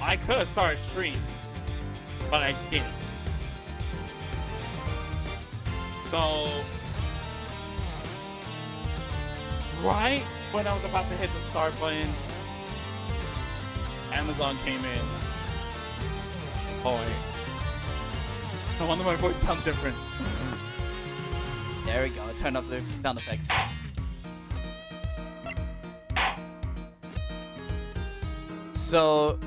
I could have started stream, but I didn't. So right when I was about to hit the start button, Amazon came in. Oh wait. No wonder my voice sounds different. There we go. Turn off the sound effects. So,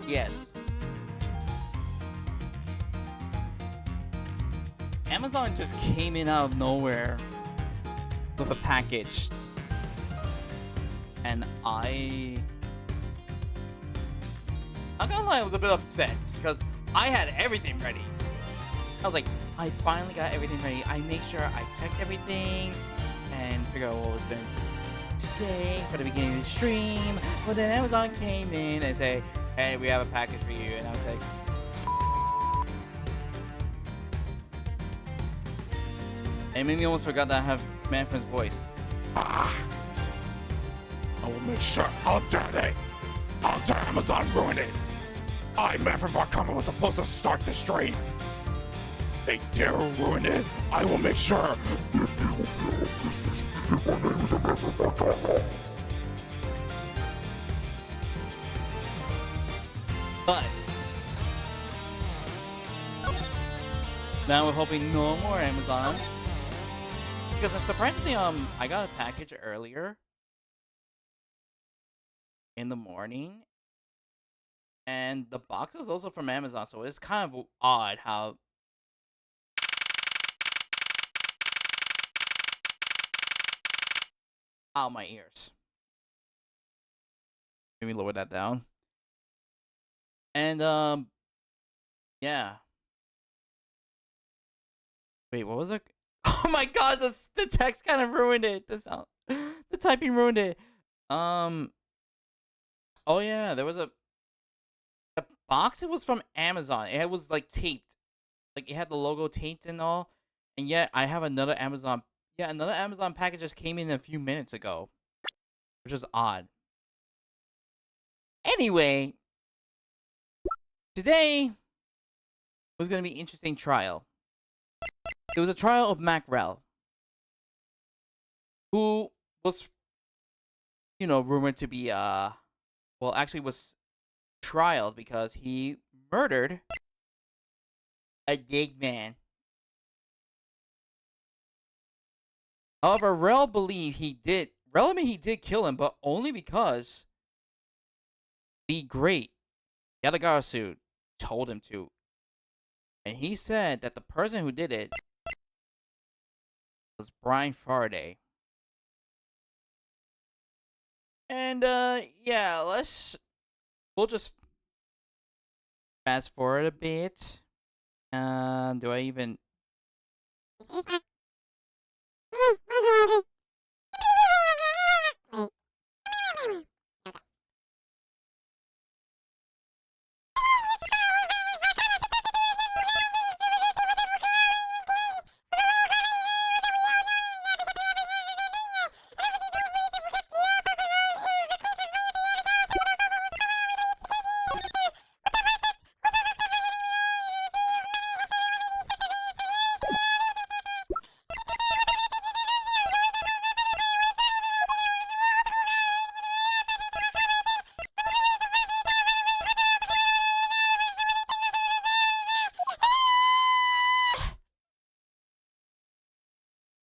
yes. Amazon just came in out of nowhere with a package. And I'm not gonna lie, I was a bit upset because I had everything ready. I was like, I finally got everything ready. I make sure I checked everything and figure out what I was going to say for the beginning of the stream. But then Amazon came in and say, hey, we have a package for you. And I was like, it made me almost forgot that I have Manfred's voice. I will make sure. How dare they? How dare Amazon ruin it? I, Manfred Varkama, was supposed to start the stream. They dare ruin it. I will make sure. But now we're hoping no more Amazon. Because surprisingly, I got a package earlier in the morning, and the box was also from Amazon, so it's kind of odd how. Out my ears. Let me lower that down. And yeah. Wait, what was it? Oh my god, the text kind of ruined it. The sound, the typing ruined it. Oh yeah, there was the box. It was from Amazon. It was like taped, like it had the logo taped and all. And yet I have another Amazon. Yeah, another Amazon package just came in a few minutes ago, which is odd. Anyway, today was gonna be an interesting trial. It was a trial of Macrel, who was, rumored to be well, actually was trialed because he murdered a dead man. However, Rel believed he did. Rel admitted he did kill him, but only because the great Yadagarasu told him to. And he said that the person who did it was Brian Faraday. And yeah, we'll just fast forward a bit. Do I even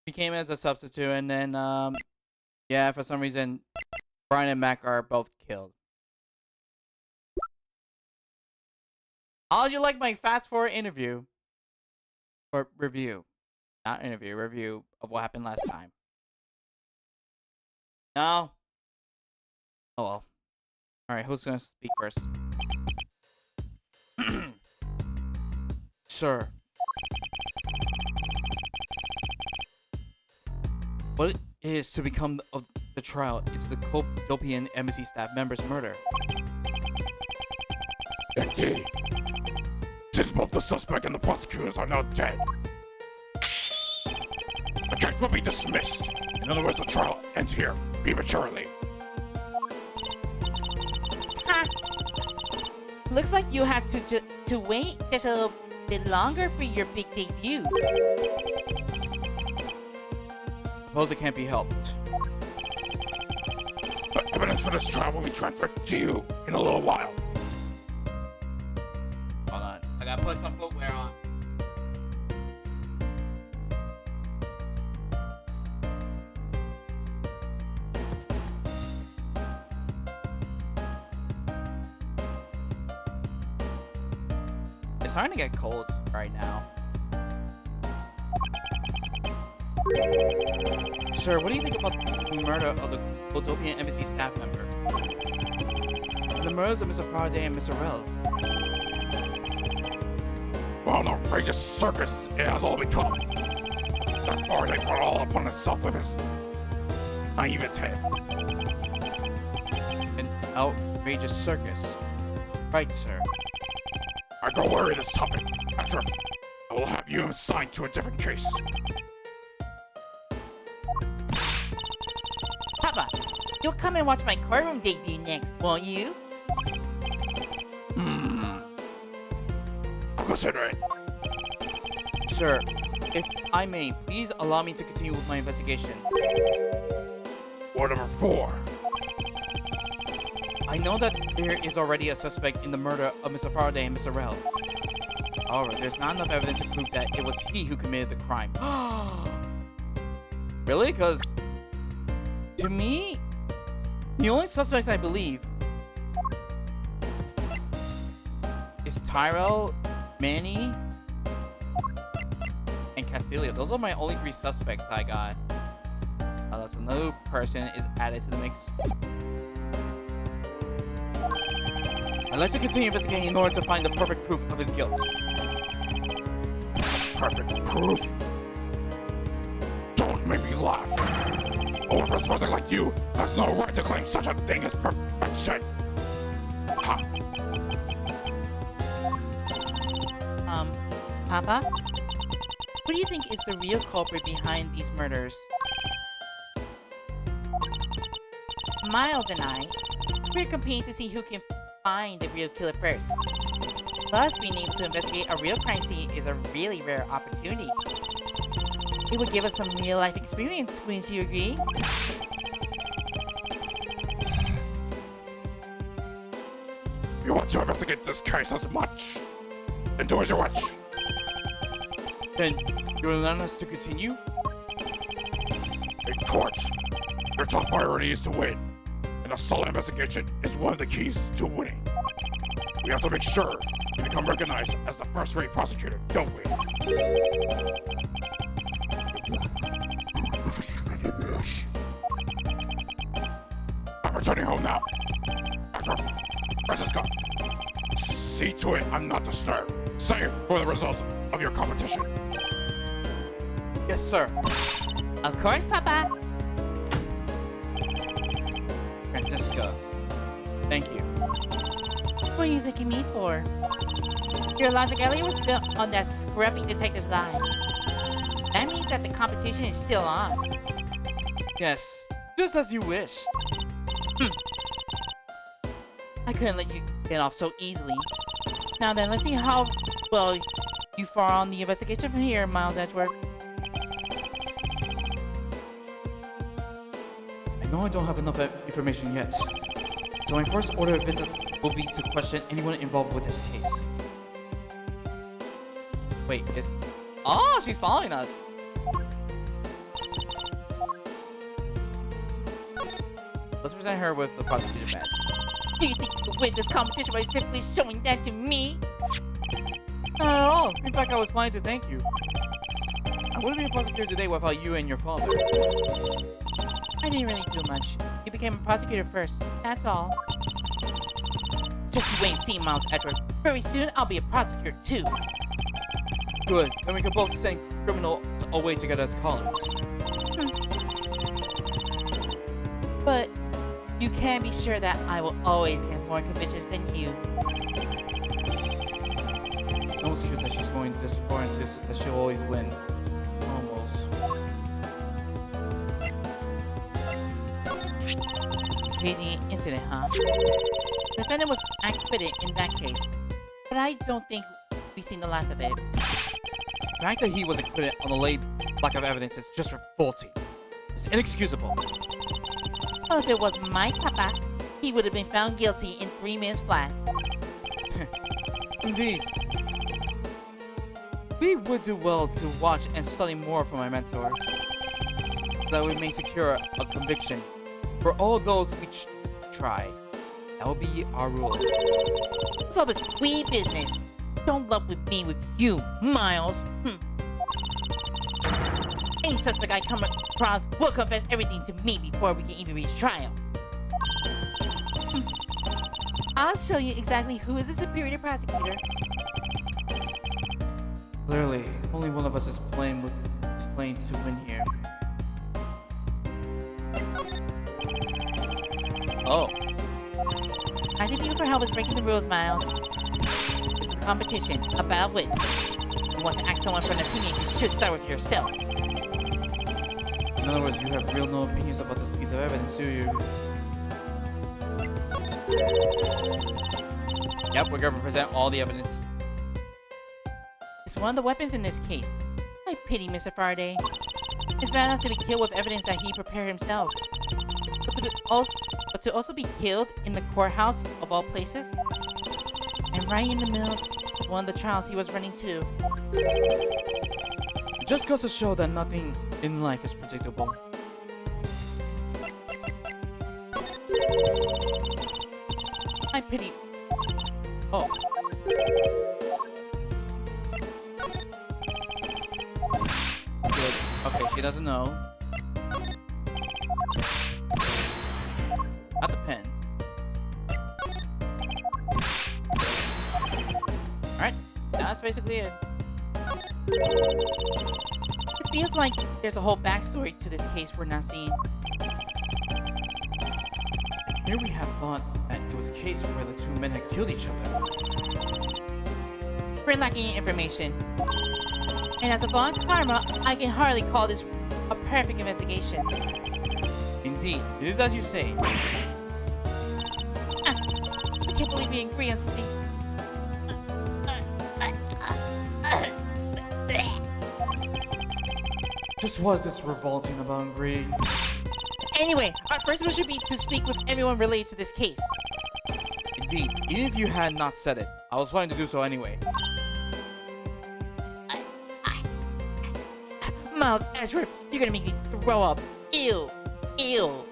he came as a substitute, and then yeah, for some reason Brian and Mac are both killed. How'd you like my fast forward interview? Or review. Not interview, review of what happened last time. No? Oh well. Alright, who's gonna speak first? Sir. What it is to become of the trial into the Copian embassy staff member's murder. Indeed. Since both the suspect and the prosecutors are now dead, the case will be dismissed. In other words, the trial ends here prematurely. looks like you had to wait just a little bit longer for your big debut. Suppose it can't be helped. The evidence for this trial will be transferred to you in a little while. Hold on. I gotta put some footwear on. It's starting to get cold right now. Sir, what do you think about the murder of the Utopian Embassy staff member? And the murders of Mr. Faraday and Mr. Rell? Well, an outrageous circus it has all become. That Faraday brought all upon himself with his naivete. An outrageous circus. Right, sir. I grow worried of this topic. After I will have you assigned to a different case. Papa, you'll come and watch my courtroom debut next, won't you? I'll consider it. Sir, if I may, please allow me to continue with my investigation. Order number 4. I know that there is already a suspect in the murder of Mr. Faraday and Mr. Rell. However, there's not enough evidence to prove that it was he who committed the crime. Really? Because, to me, the only suspects I believe is Tyrell, Manny, and Castillo. Those are my only 3 suspects I got. Unless another person is added to the mix. I'd like to continue investigating in order to find the perfect proof of his guilt. Perfect proof? Don't make me laugh. A one person like you has no right to claim such a thing as perfection. Ha! Papa? Who do you think is the real culprit behind these murders? Miles and I, we're competing to see who can find the real killer first. Plus, being able to investigate a real crime scene is a really rare opportunity. It would give us some real-life experience, wouldn't you agree? If you want to investigate this case as much, then do as you wish. Then, you'll allow us to continue? In court, your top priority is to win, and a solid investigation is one of the keys to winning. We have to make sure you become recognized as the first-rate prosecutor, don't we? I'm returning home now. Francisco, see to it I'm not disturbed, save for the results of your competition. Yes, sir. Of course, Papa. Francisco. Thank you. What are you thanking me for? Your logic earlier was built on that scruffy detective's line. That means that the competition is still on. Yes, just as you wished. I couldn't let you get off so easily. Now then, let's see how well you far on the investigation from here, Miles Edgeworth. I know I don't have enough information yet, so my first order of business will be to question anyone involved with this case. Wait, is... Oh, she's following us! Let's present her with the prosecutor's badge. Do you think you can win this competition by simply showing that to me? Not at all! In fact, I was planning to thank you. I wouldn't be a prosecutor today without you and your father. I didn't really do much. You became a prosecutor first, that's all. Just you wait and see, Miles Edgeworth. Very soon, I'll be a prosecutor too. Good, then we can both send criminals away together as colleagues. But you can be sure that I will always get more convictions than you. It's almost true that she's going this far into this that she'll always win. Almost. KG incident, huh? The defendant was acquitted in that case, but I don't think we've seen the last of it. The fact that he was acquitted on the late lack of evidence is just faulty. It's inexcusable. Well, if it was my papa, he would have been found guilty in 3 minutes flat. Indeed. We would do well to watch and study more from our mentor, so that we may secure a conviction for all those we try. That will be our rule. So this wee business. Don't lump with me with you, Miles. Any suspect I come across will confess everything to me before we can even reach trial. I'll show you exactly who is the superior prosecutor. Clearly, only one of us is playing to win here. Oh. Asking people for help is breaking the rules, Miles. This is a competition, a battle of wits. If you want to ask someone for an opinion, you should start with yourself. In other words, you have real no opinions about this piece of evidence, do you? Yep, we're gonna present all the evidence. It's one of the weapons in this case. I pity Mr. Faraday. It's bad enough to be killed with evidence that he prepared himself. But to also be killed in the courthouse of all places? And right in the middle of one of the trials he was running to. It just goes to show that nothing in life is predictable. I pity... Oh. Good. Okay, she doesn't know. Not the pen. Alright, that's basically it. It feels like there's a whole backstory to this case we're not seeing. Here we have thought that it was a case where the two men had killed each other. We're lacking information. And as a Von Karma, I can hardly call this a perfect investigation. Indeed, it is as you say. I can't believe we agree on something. Just was this revolting about greed. Anyway, our first move should be to speak with everyone related to this case. Indeed, even if you had not said it, I was planning to do so anyway. Miles Edgeworth, you're gonna make me throw up. Ew. Ew.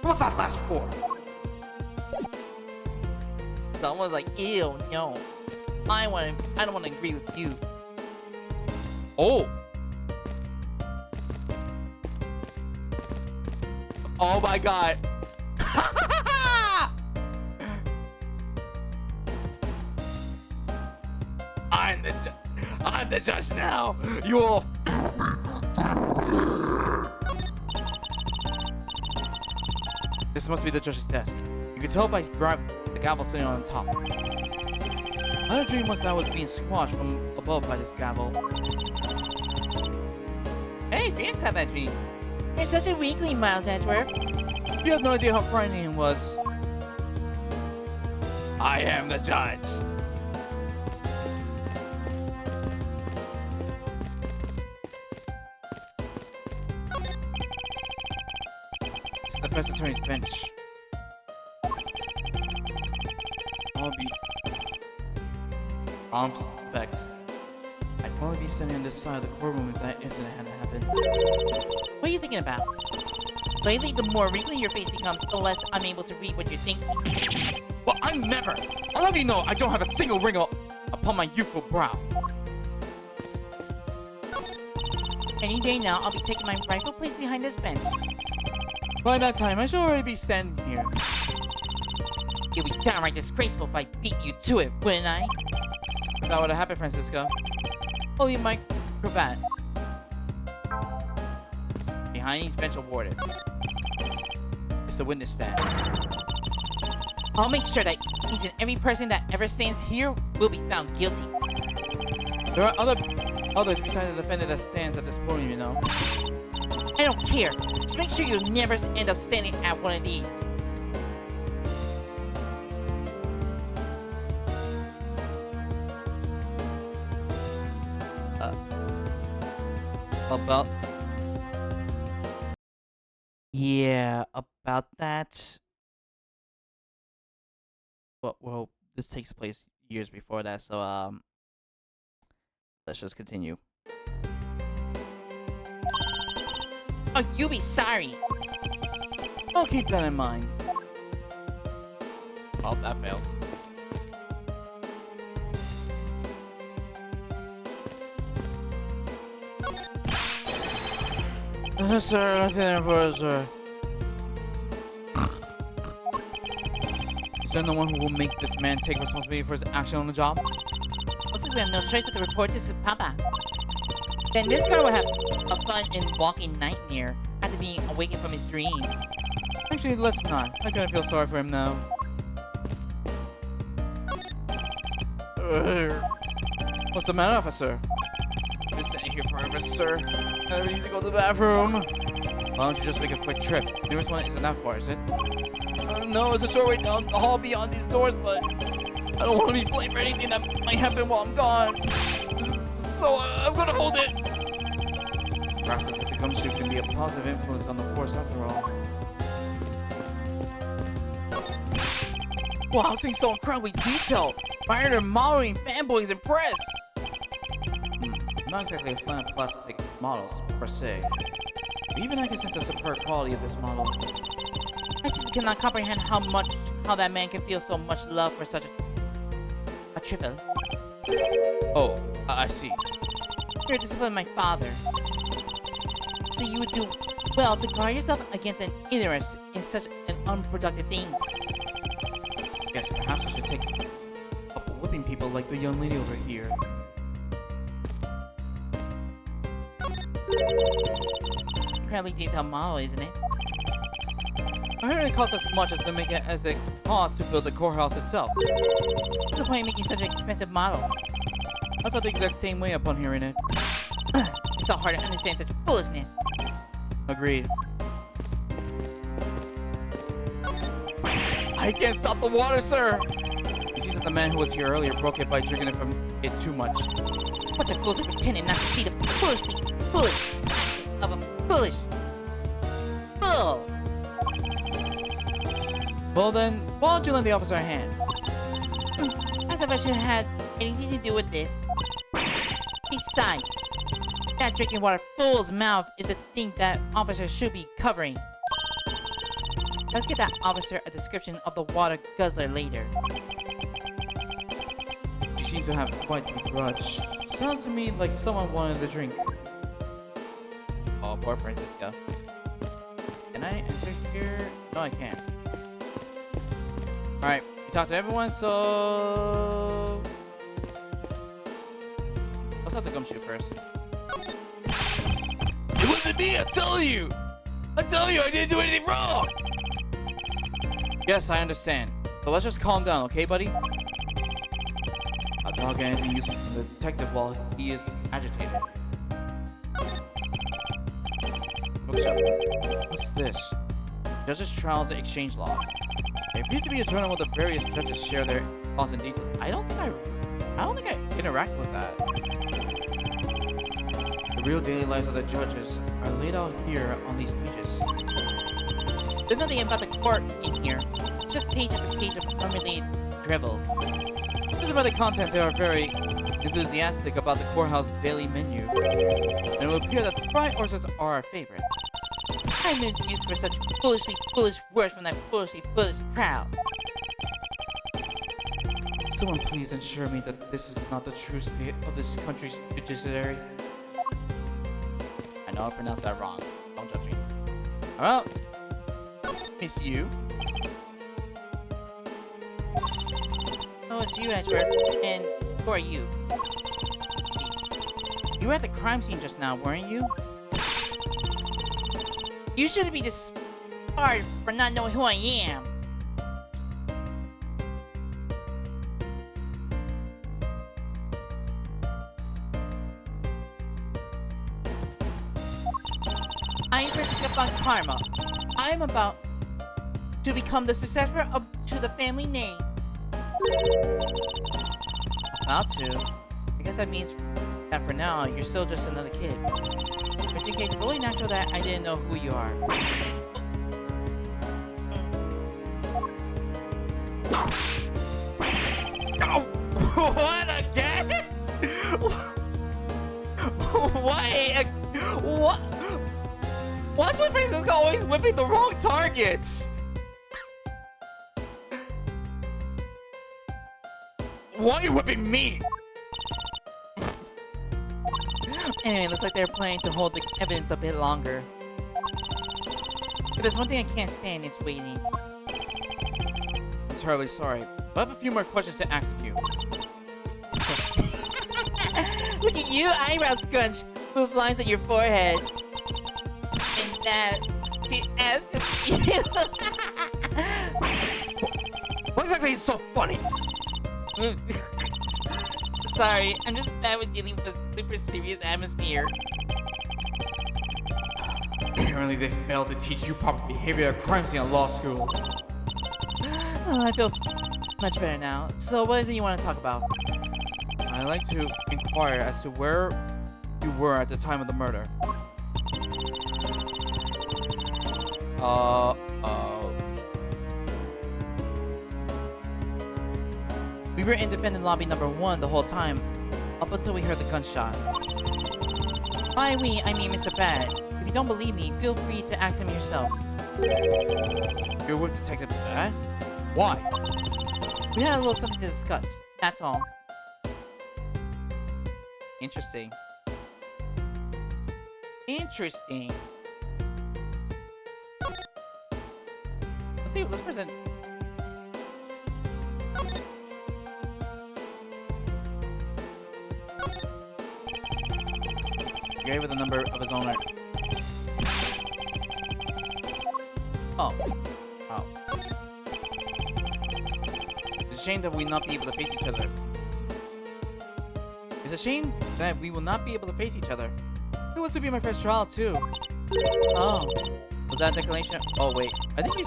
What's that last for? Someone's like, ew, no. I don't want to agree with you. Oh! Oh my god! I'm the judge now! You all... This must be the judge's test. You can tell by the gavel sitting on the top. I had a dream once that I was being squashed from above by this gavel. Hey, Phoenix had that dream. You're such a weakling, Miles Edgeworth. You have no idea how frightening it was. I am the judge. It's the first attorney's bench. I'll be... Arms effects. I'd probably be standing on this side of the courtroom if that incident hadn't happened. What are you thinking about? Lately, the more wrinkly your face becomes, the less I'm able to read what you're thinking. Well, I'm never! I'll have you know I don't have a single wrinkle upon my youthful brow. Any day now, I'll be taking my rightful place behind this bench. By that time, I should already be standing here. It'd be downright disgraceful if I beat you to it, wouldn't I? If that would have happened, Francisco. Only my cravat. Behind each bench awarded. It's the witness stand. I'll make sure that each and every person that ever stands here will be found guilty. There are others besides the defendant that stands at this podium, you know. I don't care. Just make sure you never end up standing at one of these. About. Yeah, about that. Well, this takes place years before that, so let's just continue. Oh, you be sorry. I'll keep that in mind. Oh, that failed. Sir, nothing important, sir. Is there no one who will make this man take responsibility for his action on the job? Looks like we have no choice but to report this to Papa. Then this guy will have a fun and walking nightmare after being awakened from his dream. Actually, let's not. I kind of feel sorry for him now. What's the matter, officer? I've been standing here forever, sir. I need to go to the bathroom. Why don't you just make a quick trip? The nearest one isn't that far, is it? No, it's a short way down the hall beyond these doors, but I don't want to be blamed for anything that might happen while I'm gone. So I'm gonna hold it. Perhaps the gumshoe can be a positive influence on the force after all. Wow, this thing's so incredibly detailed. My inner modeling fanboy is impressed. Not exactly a fan of plastic models, per se. But even I can sense the superb quality of this model. I simply cannot comprehend how that man can feel so much love for such a trivial. Oh, I see. You're disciplining my father. So you would do well to guard yourself against an interest in such an unproductive things. Yes, perhaps I should take up whipping people like the young lady over here. Incredibly detailed model, isn't it? I heard it costs as much as it costs to build the courthouse itself. What's the point in making such an expensive model? I felt the exact same way upon hearing it. It's so hard to understand such foolishness. Agreed. I can't stop the water, sir! It seems that the man who was here earlier broke it by drinking it from it too much. Bunch of fools are pretending not to see the foolish of a foolish fool. Well then, why don't you lend the officer a hand? As if I should have had anything to do with this. Besides, that drinking water fool's mouth is a thing that officers should be covering. Let's get that officer a description of the water guzzler later. She seems to have quite a grudge. Sounds to me like someone wanted the drink. Oh, poor Francisca. Can I enter here? No, I can't. Alright, we talked to everyone, so... let's have the gumshoe first. It wasn't me, I tell you! I didn't do anything wrong! Yes, I understand. But let's just calm down, okay, buddy? I'll talk anything useful from the detective while he is agitated. Bookshop. What's this? Judges' Trials Exchange Law. It appears to be a journal where the various judges share their thoughts and details. I don't think I interact with that. The real daily lives of the judges are laid out here on these pages. There's nothing about the court in here. It's just page after page of unrelated drivel. Judging by the content, they are very enthusiastic about the courthouse daily menu. And it will appear that the fried oysters are our favorite. I'm no use for such foolish words from that foolish crowd. Someone please ensure me that this is not the true state of this country's judiciary. I know I pronounced that wrong. Don't judge me. Alright. Miss you. Oh, it's you, Edgeworth. And who are you? You were at the crime scene just now, weren't you? You shouldn't be disbarred for not knowing who I am. I am Princess upon Karma. I am about to become the successor to the family name. About to. I guess that means that for now, you're still just another kid. Which in case, it's only natural that I didn't know who you are. Oh, what again? Why? What? Why's my Francisco always whipping the wrong targets? Why are you whipping me? Anyway, looks like they're planning to hold the evidence a bit longer. But there's one thing I can't stand, it's waiting. I'm terribly sorry, but I have a few more questions to ask of you. Look at you, eyebrow scrunch with lines on your forehead. And that to ask of you. What exactly is so funny? Sorry, I'm just bad with dealing with a super serious atmosphere. Apparently they failed to teach you proper behavior at crime scene at law school. Oh, I feel much better now. So what is it you want to talk about? I'd like to inquire as to where you were at the time of the murder. We were in defendant lobby number 1 the whole time, up until we heard the gunshot. By we, I mean Mr. Bad. If you don't believe me, feel free to ask him yourself. You're with Detective Bad? Why? We had a little something to discuss, that's all. Interesting. Interesting. Let's see, let's present. Gary with a number of his own. Oh. Oh. It's a shame that we not be able to face each other. It's a shame that we will not be able to face each other. It was to be my first trial too. Oh. Was that a declaration? Oh wait, I think we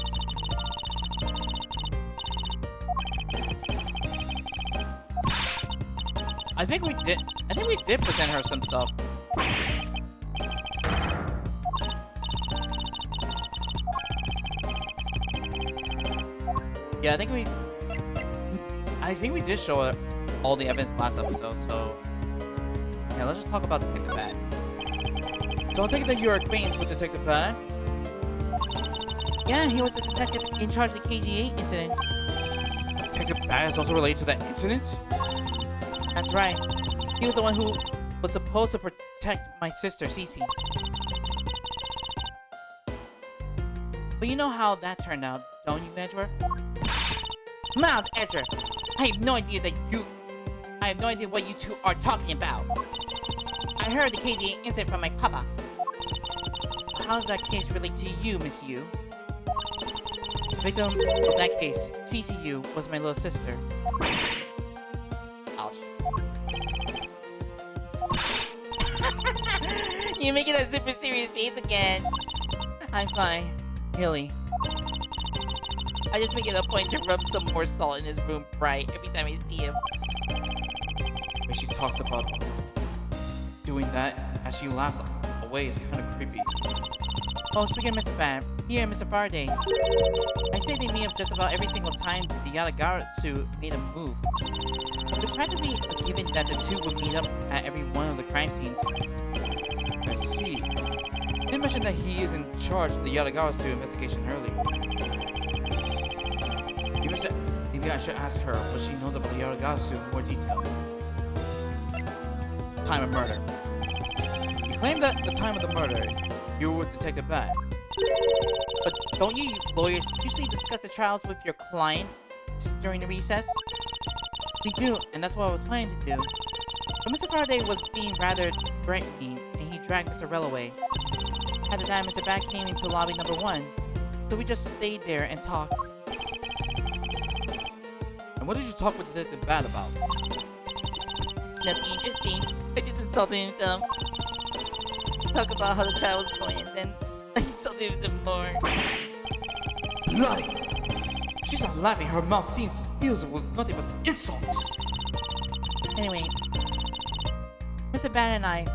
did. I think we did present her some stuff. Yeah, I think we did show her all the evidence last episode. So yeah, let's just talk about Detective Bad. So I'll take it that you're acquainted with Detective Bad. Yeah, he was the detective in charge of the KG-8 incident. Detective Bad is also related to that incident? That's right. He was the one who was supposed to protect my sister, Cece. But you know how that turned out, don't you, Edgeworth? Miles Edgeworth! I have no idea what you two are talking about. I heard the KG incident from my papa. How does that case relate to you, Miss Yu? The victim of that case, CCU, was my little sister. Ouch. You're making a super serious face again. I'm fine. Really. I just make it a point to rub some more salt in his room bright every time I see him. When she talks about doing that as she laughs away is kind of creepy. Oh, speaking of Mr. Bad, here, Mr. Faraday. I say they meet up just about every single time the Yatagarasu made a move. It was practically a given that the two would meet up at every one of the crime scenes. I see. You did mention that he is in charge of the Yatagarasu investigation earlier. Maybe I should ask her what she knows about the Yatagarasu in more detail. Time of murder. You claim that at the time of the murder, you were with Detective Bad. But don't you lawyers usually discuss the trials with your client during the recess? We do, and that's what I was planning to do. But Mr. Faraday was being rather threatening, and he dragged Mr. Rell away. At the time, Mr. Bad came into lobby number 1, so we just stayed there and talked. And what did you talk with Detective Bad about? Nothing interesting. I just insulted him some. Talk about how the trial was going, and then something more. Bloody! She's not laughing. Her mouth seems filled with nothing but insults. Anyway, Mr. Banner and I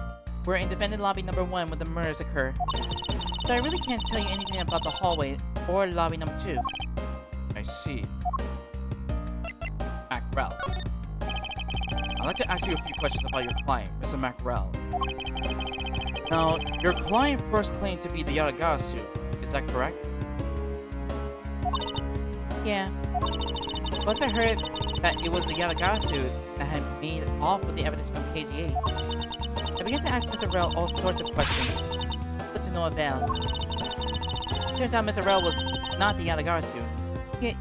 were in defendant lobby number 1 when the murders occurred. So I really can't tell you anything about the hallway or lobby number 2. I see. Macrel. I'd like to ask you a few questions about your client, Mr. Macrel. Now, your client first claimed to be the Yatagara suit. Is that correct? Yeah. Once I heard that it was the Yatagara suit that had made off with the evidence from KG-8, I began to ask Mr. Rel all sorts of questions, but to no avail. Turns out Mr. Rel was not the Yatagara suit.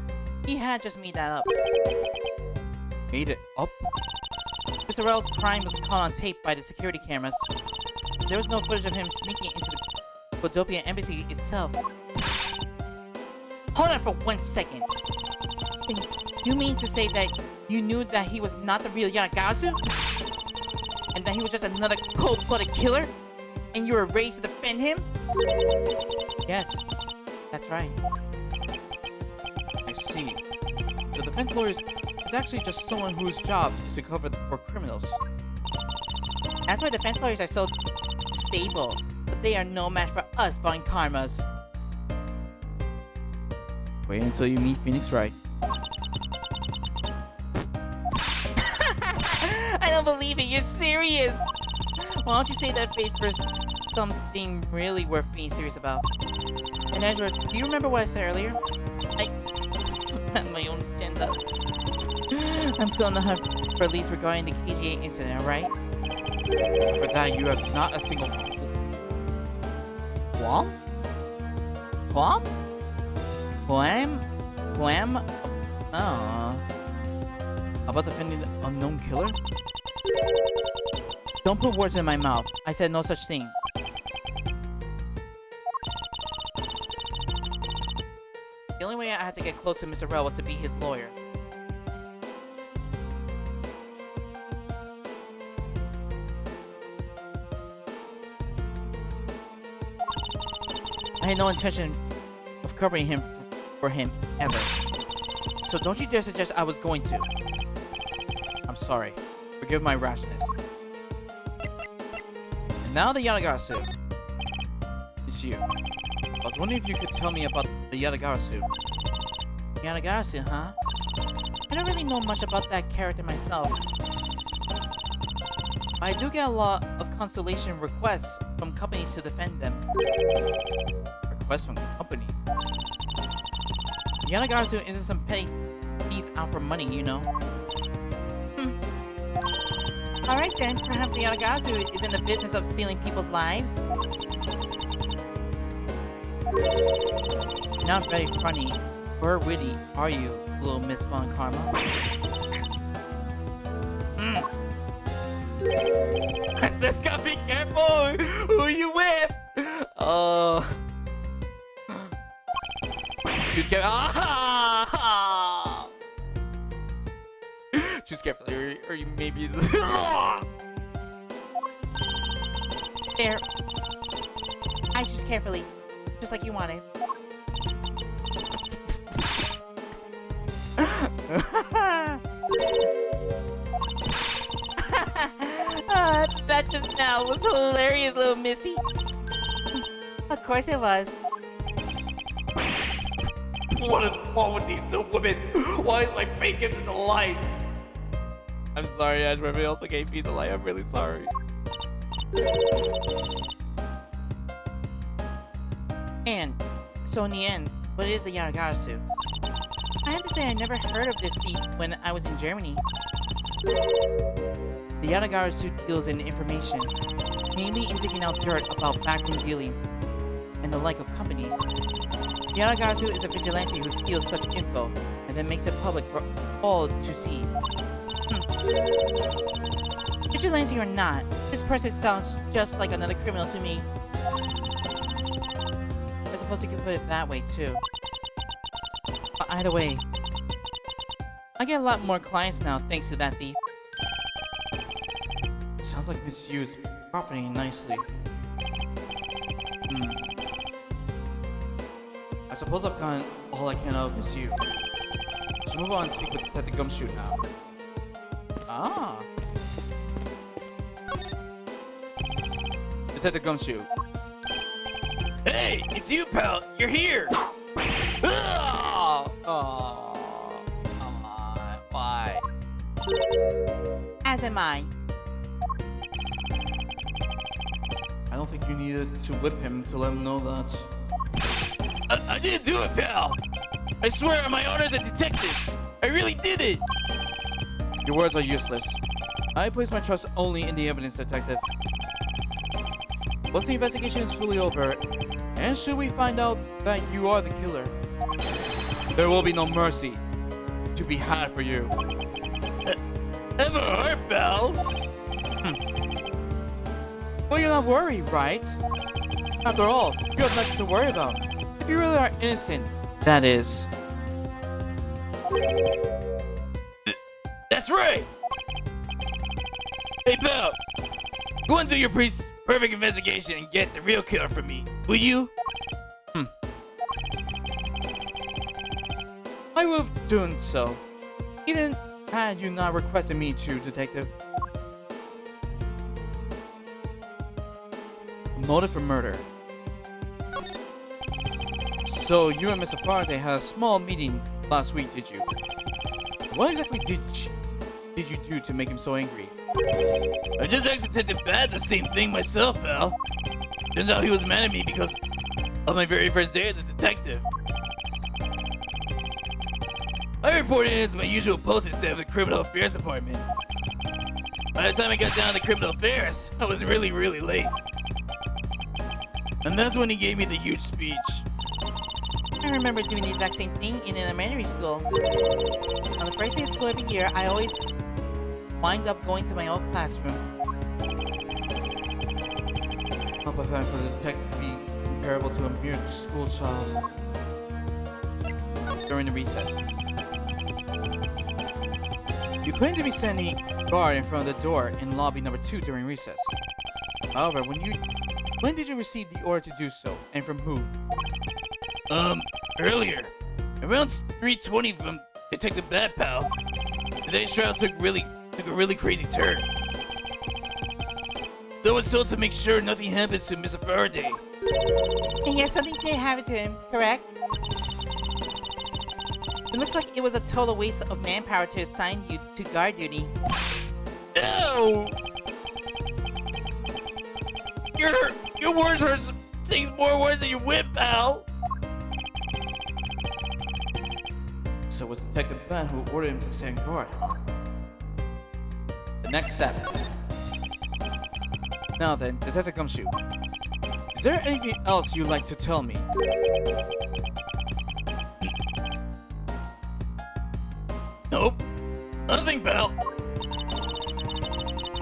He had just made that up. Made it up? Mr. Rel's crime was caught on tape by the security cameras. There was no footage of him sneaking into the Bodopia embassy itself. Hold on for 1 second. You mean to say that you knew that he was not the real Yanagasu? And that he was just another cold-blooded killer? And you were ready to defend him? Yes, that's right. I see. So defense lawyers is actually just someone whose job is to cover for criminals. That's why defense lawyers are so stable, but they are no match for us fine karmas. Wait until you meet Phoenix Wright. I don't believe it, you're serious! Why don't you say that face for something really worth being serious about? And Ezra, do you remember what I said earlier? I have my own agenda. I'm still on the hunt for leads regarding the KG-8 incident, right? For that, you have not a single... Qualm? Qualm? Quam? About defending an unknown killer? Don't put words in my mouth. I said no such thing. The only way I had to get close to Mr. Rel was to be his lawyer. I had no intention of covering him for him ever. So don't you dare suggest I was going to. I'm sorry. Forgive my rashness. And now the Yanagara suit. It's you. I was wondering if you could tell me about the Yanagara suit. Yanagasu, huh? I don't really know much about that character myself. I do get a lot of constellation requests from companies to defend them. Requests from companies. Yanagasu isn't some petty thief out for money, you know. Alright then, perhaps the Yanagasu is in the business of stealing people's lives. Not very funny or witty, are you, little Miss Von Karma? Siska, be careful! Who you with? Choose carefully. Choose carefully, or you maybe. There. I choose carefully, just like you wanted. That just now was hilarious, little missy. Of course it was. What is wrong with these two women? Why is my bacon in the light? I'm sorry, Edge. Everybody also gave me the light. I'm really sorry. And so in the end, what is the Yanagasu? I have to say I never heard of this thief when I was in Germany. The Yanagasu deals in information, mainly in digging out dirt about backroom dealings and the like of companies. The Yanagasu is a vigilante who steals such info and then makes it public for all to see. Vigilante or not, this person sounds just like another criminal to me. I suppose you could put it that way too. But either way, I get a lot more clients now thanks to that thief. Sounds like misuse, profiting nicely. I suppose I've gotten all I can out of Miss You. I should move on and speak with Detective Gumshoe now. Ah. Detective Gumshoe. Hey, it's you, pal. You're here. Oh, oh, come on. Why? As am I. I don't think you needed to whip him to let him know that. I didn't do it, pal. I swear on my honor as a detective. I really did it. Your words are useless. I place my trust only in the evidence, Detective. Once the investigation is fully over, and should we find out that you are the killer, there will be no mercy to be had for you. Have a heart, pal. Well, you're not worried, right? After all, you have nothing to worry about. If you really are innocent, that is. That's right. Hey, pal. Go and do your perfect investigation and get the real killer for me. Will you? I will be doing so. Even had you not requested me to, Detective. Motive for murder. So you and Mr. Faraday had a small meeting last week, did you? What exactly did you do to make him so angry? I just asked Detective Bad the same thing myself, pal. Turns out he was mad at me because of my very first day as a detective. I reported in as my usual post instead of the Criminal Affairs Department. By the time I got down to Criminal Affairs, I was really late. And that's when he gave me the huge speech. I remember doing the exact same thing in elementary school. On the first day of school every year, I always wind up going to my old classroom. How pathetic for the detective to be comparable to a mere school child. During the recess. You claim to be standing guard in front of the door in lobby number 2 during recess. However, when did you receive the order to do so, and from who? Earlier. Around 3:20 from Detective Bad Pal. Today's trial took a really crazy turn. So I was told to make sure nothing happens to Mr. Faraday. And yes, something did happen to him, correct? It looks like it was a total waste of manpower to assign you to guard duty. Ow! Your words hurt sings more words than your whip, pal. So it was Detective Ben who ordered him to stand guard. The next step. Now then, Detective Gumshoe. Is there anything else you'd like to tell me? Nope. Nothing, pal.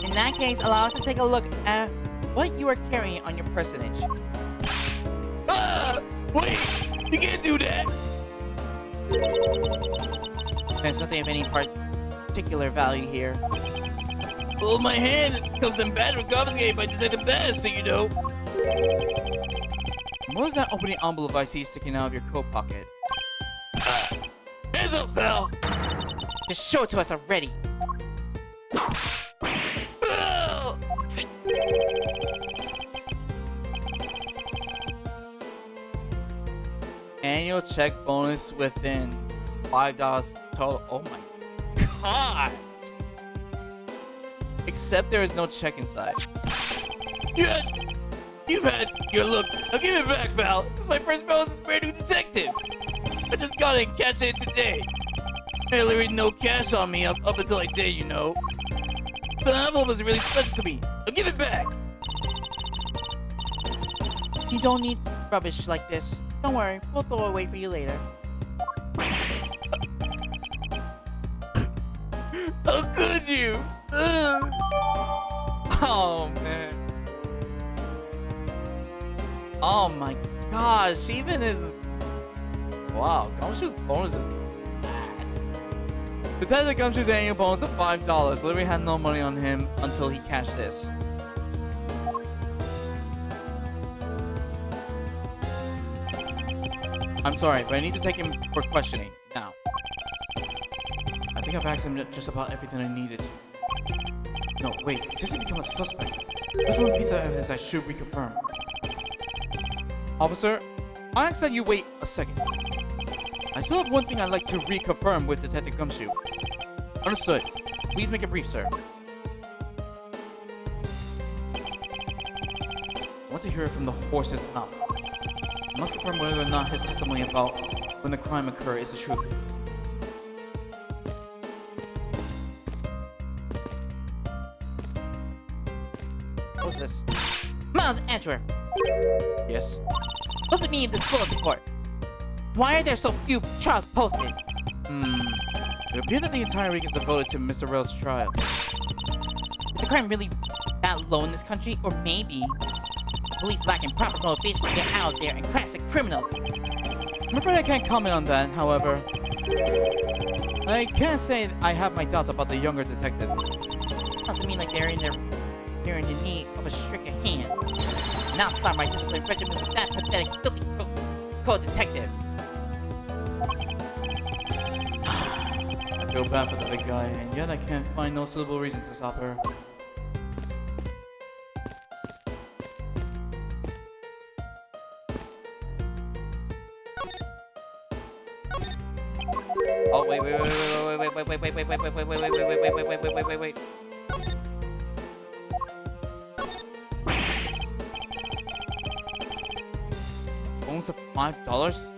In that case, allow us to take a look at what you are carrying on your personage. Ah! Wait! You can't do that! There's nothing of any particular value here. Well, my hand comes in badge with confiscated by Detective Bass, so you know. What is that opening envelope I see sticking out of your coat pocket? Hands up, pal! Just show it to us already. Ah! Annual check bonus within $5 total. Oh my god! Except there is no check inside. You've had your look. Now give it back, pal. This is my first bonus as a brand new detective. I just got it and cashed it today. I literally no cash on me up until I did, you know. The envelope was really special to me. Now give it back. You don't need rubbish like this. Don't worry, we'll throw it away for you later. How could you? Ugh. Oh man. Oh my gosh, even his. Wow, Gumshoe's bonus is bad. Detective Gumshoe's annual bonus of $5. Literally had no money on him until he cashed this. I'm sorry, but I need to take him for questioning now. I think I've asked him just about everything I needed. No, wait, he's just become a suspect. There's one piece of evidence I should reconfirm. Officer, I ask that you wait a second. I still have one thing I'd like to reconfirm with Detective Gumshoe. Understood. Please make it brief, sir. I want to hear it from the horse's mouth. I must confirm whether or not his testimony about when the crime occurred is the truth. What's this? Miles Edgeworth, Yes? what's the meaning of this bulletin board? Why are there so few trials posted? It appears that the entire week is devoted to Mr. Rail's trial. Is the crime really that low in this country? Or maybe police lacking proper motivations to get out there and crash the criminals? I'm afraid I can't comment on that, however. I can say I have my doubts about the younger detectives. Doesn't mean like they're in the need of a stricter hand. And I'll start my discipline regimen with that pathetic, filthy co-detective. I feel bad for the big guy, and yet I can't find no suitable reason to stop her. Oh, wait. Almost $5?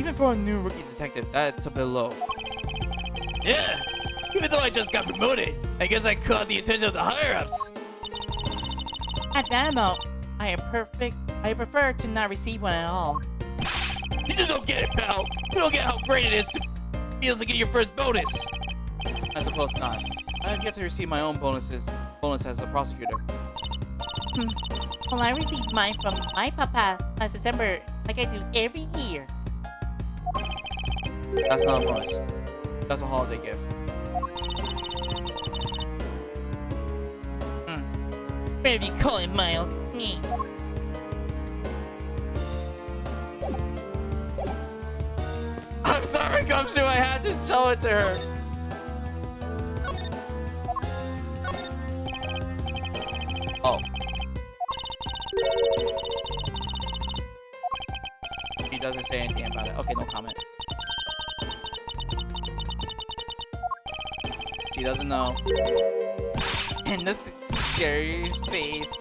Even for a new rookie detective, that's a bit low. Yeah, even though I just got promoted, I guess I caught the attention of the higher-ups. At that amount, I prefer to not receive one at all. You just don't get it, pal. You don't get how great it is to feels to get your first bonus. I suppose not. I have yet to receive my own bonus as a prosecutor. Well, I received mine from my papa last December, like I do every year. That's not a bonus. That's a holiday gift. Whatever you call it, Miles. Me. I'm sorry, Gumshoe, I had to show it to her. Oh. He doesn't say anything about it. Okay, no comment. She doesn't know. And this scary face.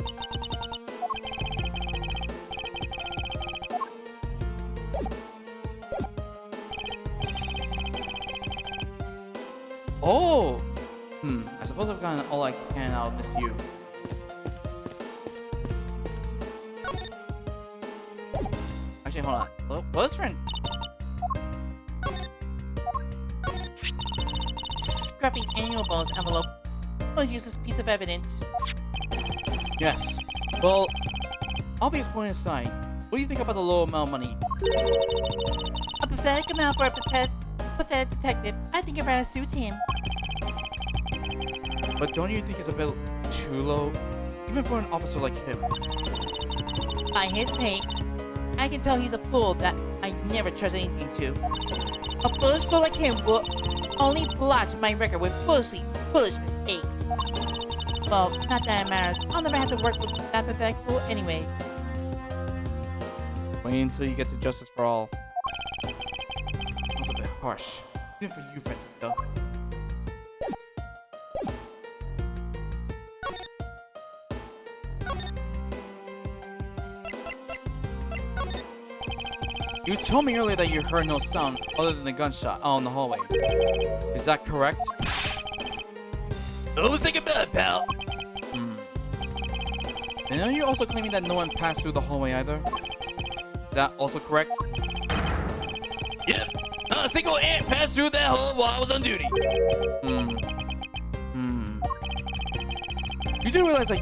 Oh! I suppose I've gotten all I can out of Miss You. Actually, hold on. Hello? Buzz friend? Scruffy's annual bonus envelope. I'll use this piece of evidence. Yes. Well, obvious point aside, what do you think about the low amount of money? A pathetic amount for a pathetic detective. I think it rather suits him. But don't you think it's a bit too low? Even for an officer like him. By his pay, I can tell he's a fool that I never trust anything to. A foolish fool like him will only blotch my record with foolish mistakes. Well, not that it matters. I'll never have to work with that pathetic fool anyway. Wait until you get to justice for all. That was a bit harsh. Even for you, Francisco. You told me earlier that you heard no sound other than the gunshot out in the hallway. Is that correct? Always think about it, pal. And are you also claiming that no one passed through the hallway either? Is that also correct? Yep. Not a single ant passed through that hole while I was on duty. You do realize that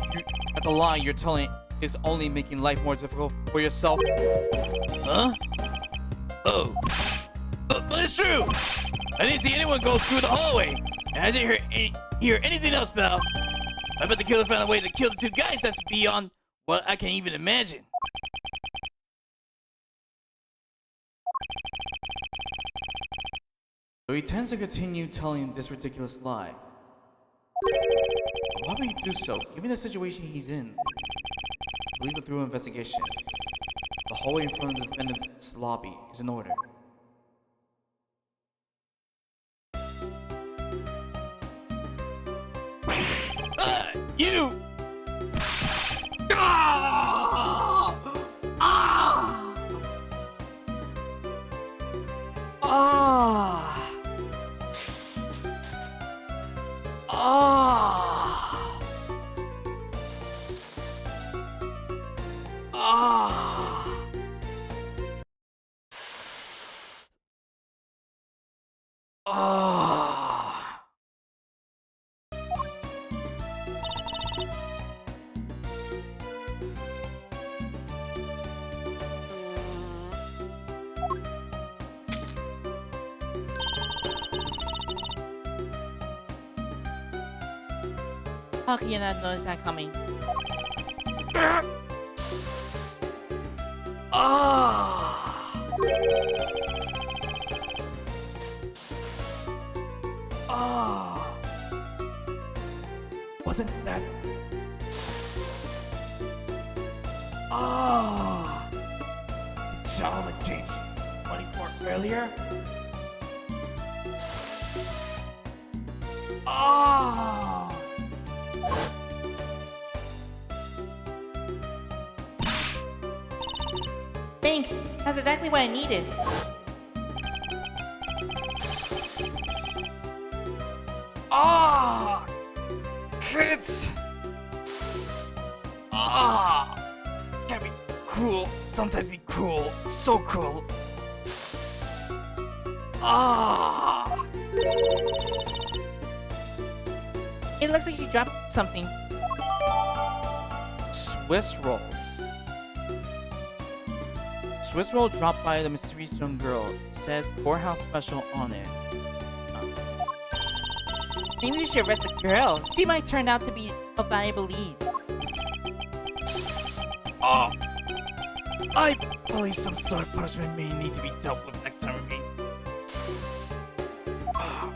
the lie you're telling is only making life more difficult for yourself? Huh? Oh. But it's true. I didn't see anyone go through the hallway. And I didn't hear anything else, pal. I bet the killer found a way to kill the two guys that's beyond what I can even imagine. So he tends to continue telling this ridiculous lie. Why would he do so, given the situation he's in? Leave it through investigation. The hallway in front of the defendant's lobby is in order. You! Ah! Ah! Ah! Ah! Ah! Ah! How can you not notice that coming? Ah! Ah! Wasn't that? Ah! The child that changed 24 earlier? Ah! Thanks! That's exactly what I needed. Ah! Kids! Ah! Can be cruel. Sometimes be cruel. So cruel. Ah! It looks like she dropped something. Swiss roll. Swiss roll dropped by the mysterious young girl. It says courthouse special on it. Maybe we should arrest the girl. She might turn out to be a valuable lead. Ah! I believe some sort of punishment may need to be dealt with next time we meet. Ah.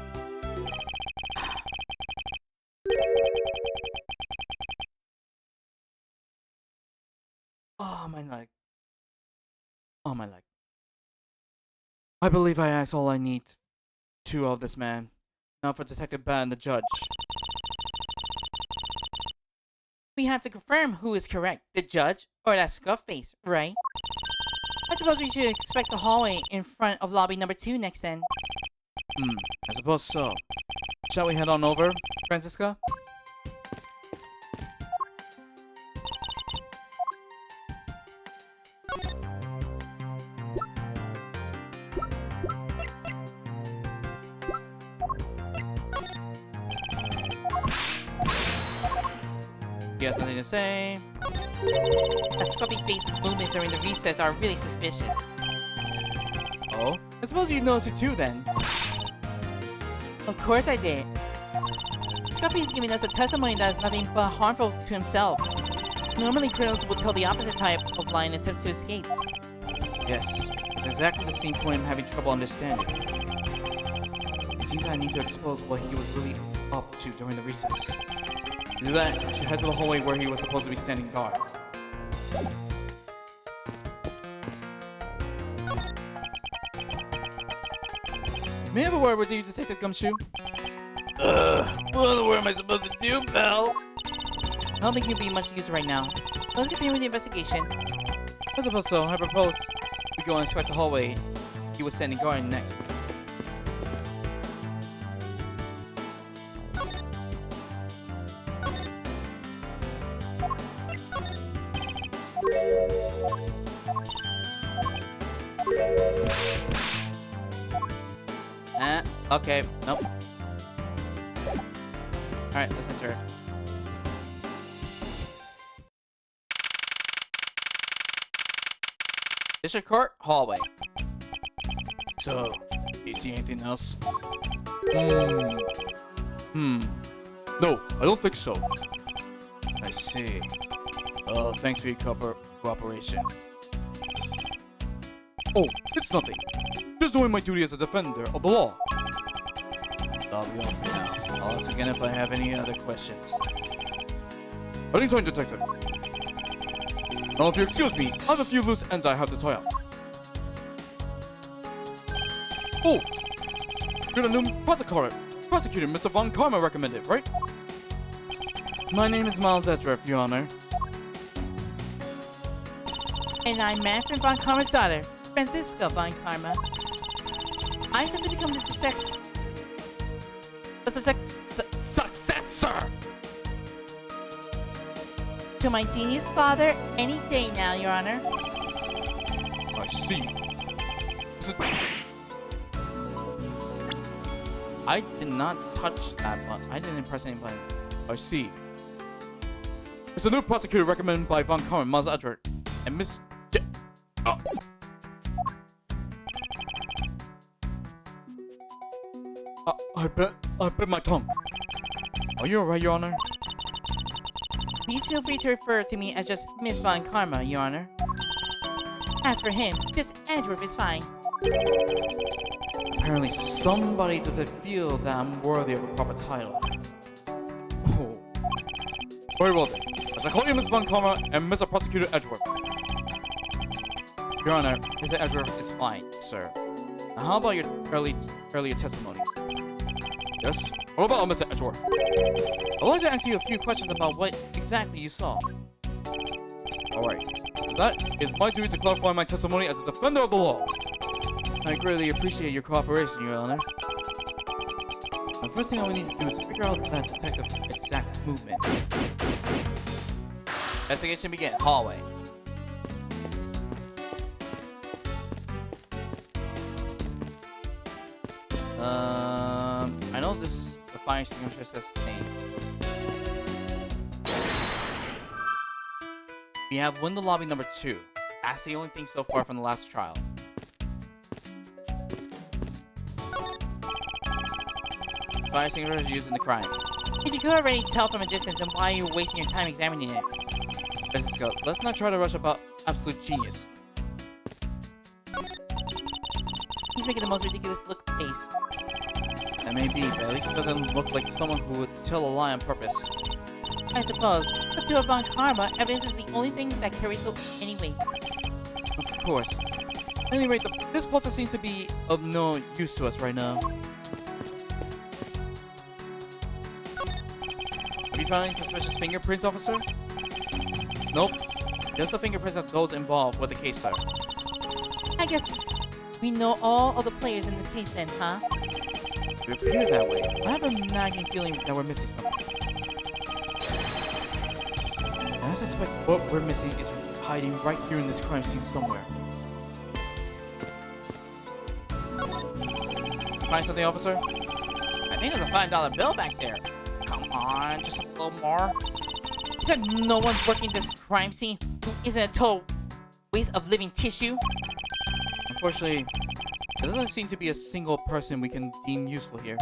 Oh, my leg. Oh, my leg. I believe I asked all I need to of this man. Now for Detective Bat and the judge. We have to confirm who is correct, the judge or that scuff face, right? I suppose we should expect the hallway in front of lobby number 2 next then. I suppose so. Shall we head on over, Francisca? He has nothing to say. That scruffy face's movements during the recess are really suspicious. Oh? I suppose you noticed it too then. Of course I did. Scruffy is giving us a testimony that is nothing but harmful to himself. Normally criminals would tell the opposite type of lie in attempts to escape. Yes, it's exactly the same point I'm having trouble understanding. It seems I need to expose what he was really up to during the recess. To do that, she head to the hallway where he was supposed to be standing guard. May I have a word with you, Detective Gumshoe? What am I supposed to do, pal? I don't think he'll be much use right now. Let's continue with the investigation. I suppose so. I propose we go and inspect the hallway he was standing guard in next. Okay, nope. Alright, let's enter. District Court hallway. So, do you see anything else? No, I don't think so. I see. Oh, thanks for your cooperation. Oh, it's nothing. Just doing my duty as a defender of the law. That'll be all for now. I'll ask again if I have any other questions. Anytime, Detective. Now, if you excuse me, I have a few loose ends I have to tie up. Oh! You're the new prosecutor Mr. Von Karma recommended, right? My name is Miles Edgeworth, Your Honor. And I'm Manfred von Karma's daughter, Francisca von Karma. I set to become the Successor! to my genius father any day now, Your Honor. I see. I did not touch that button. I didn't press any button. I see. It's a new prosecutor recommended by Von Karma, Miles Edgeworth, and Miss I bit my tongue. Are you alright, Your Honor? Please feel free to refer to me as just Miss Von Karma, Your Honor. As for him, just Edgeworth is fine. Apparently somebody doesn't feel that I'm worthy of a proper title. Oh. Very well then. I shall call you Miss Von Karma and Mr. Prosecutor Edgeworth. Your Honor, Mr. Edgeworth is fine, sir. Now, how about your earlier testimony? Yes? What about Mr. Edgeworth? I'd like to ask you a few questions about what exactly you saw. Alright. That is my duty to clarify my testimony as a defender of the law. I greatly appreciate your cooperation, Your Honor. The first thing I will need to do is figure out that detective's exact movement. Investigation begin. Hallway. I know this the fire extinguisher says the same. We have window lobby number 2. That's the only thing so far from the last trial. Fire extinguisher is used in the crime. If you could already tell from a distance, then why are you wasting your time examining it? Francisco, let's not try to rush about absolute genius. He's making the most ridiculous look face. That may be, but at least it doesn't look like someone who would tell a lie on purpose. I suppose, but to a Von Karma, evidence is the only thing that carries weight anyway. Of course. At any rate, this puzzle seems to be of no use to us right now. Have you found any suspicious fingerprints, officer? Nope. Just the fingerprints of those involved with the case, sir. I guess we know all of the players in this case then, huh? It would appear that way. I have a nagging feeling that we're missing something. And I suspect what we're missing is hiding right here in this crime scene somewhere. You find something, officer? I think there's a $5 bill back there. Come on, just a little more. Is there no one working this crime scene who isn't a total waste of living tissue? Unfortunately, there doesn't seem to be a single person we can deem useful here.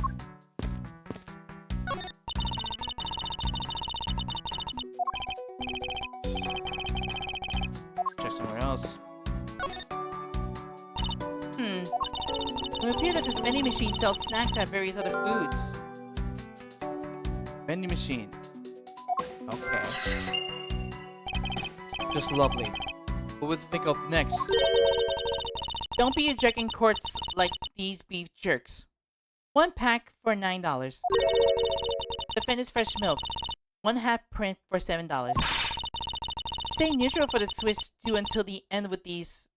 Check somewhere else. It would appear that this vending machine sells snacks and various other foods. Vending machine. Okay. Just lovely. What would we think of next? Don't be a jerk in courts like these beef jerks. 1 pack for $9. Defendant's fresh milk. 1 half print for $7. Stay neutral for the Swiss too until the end with these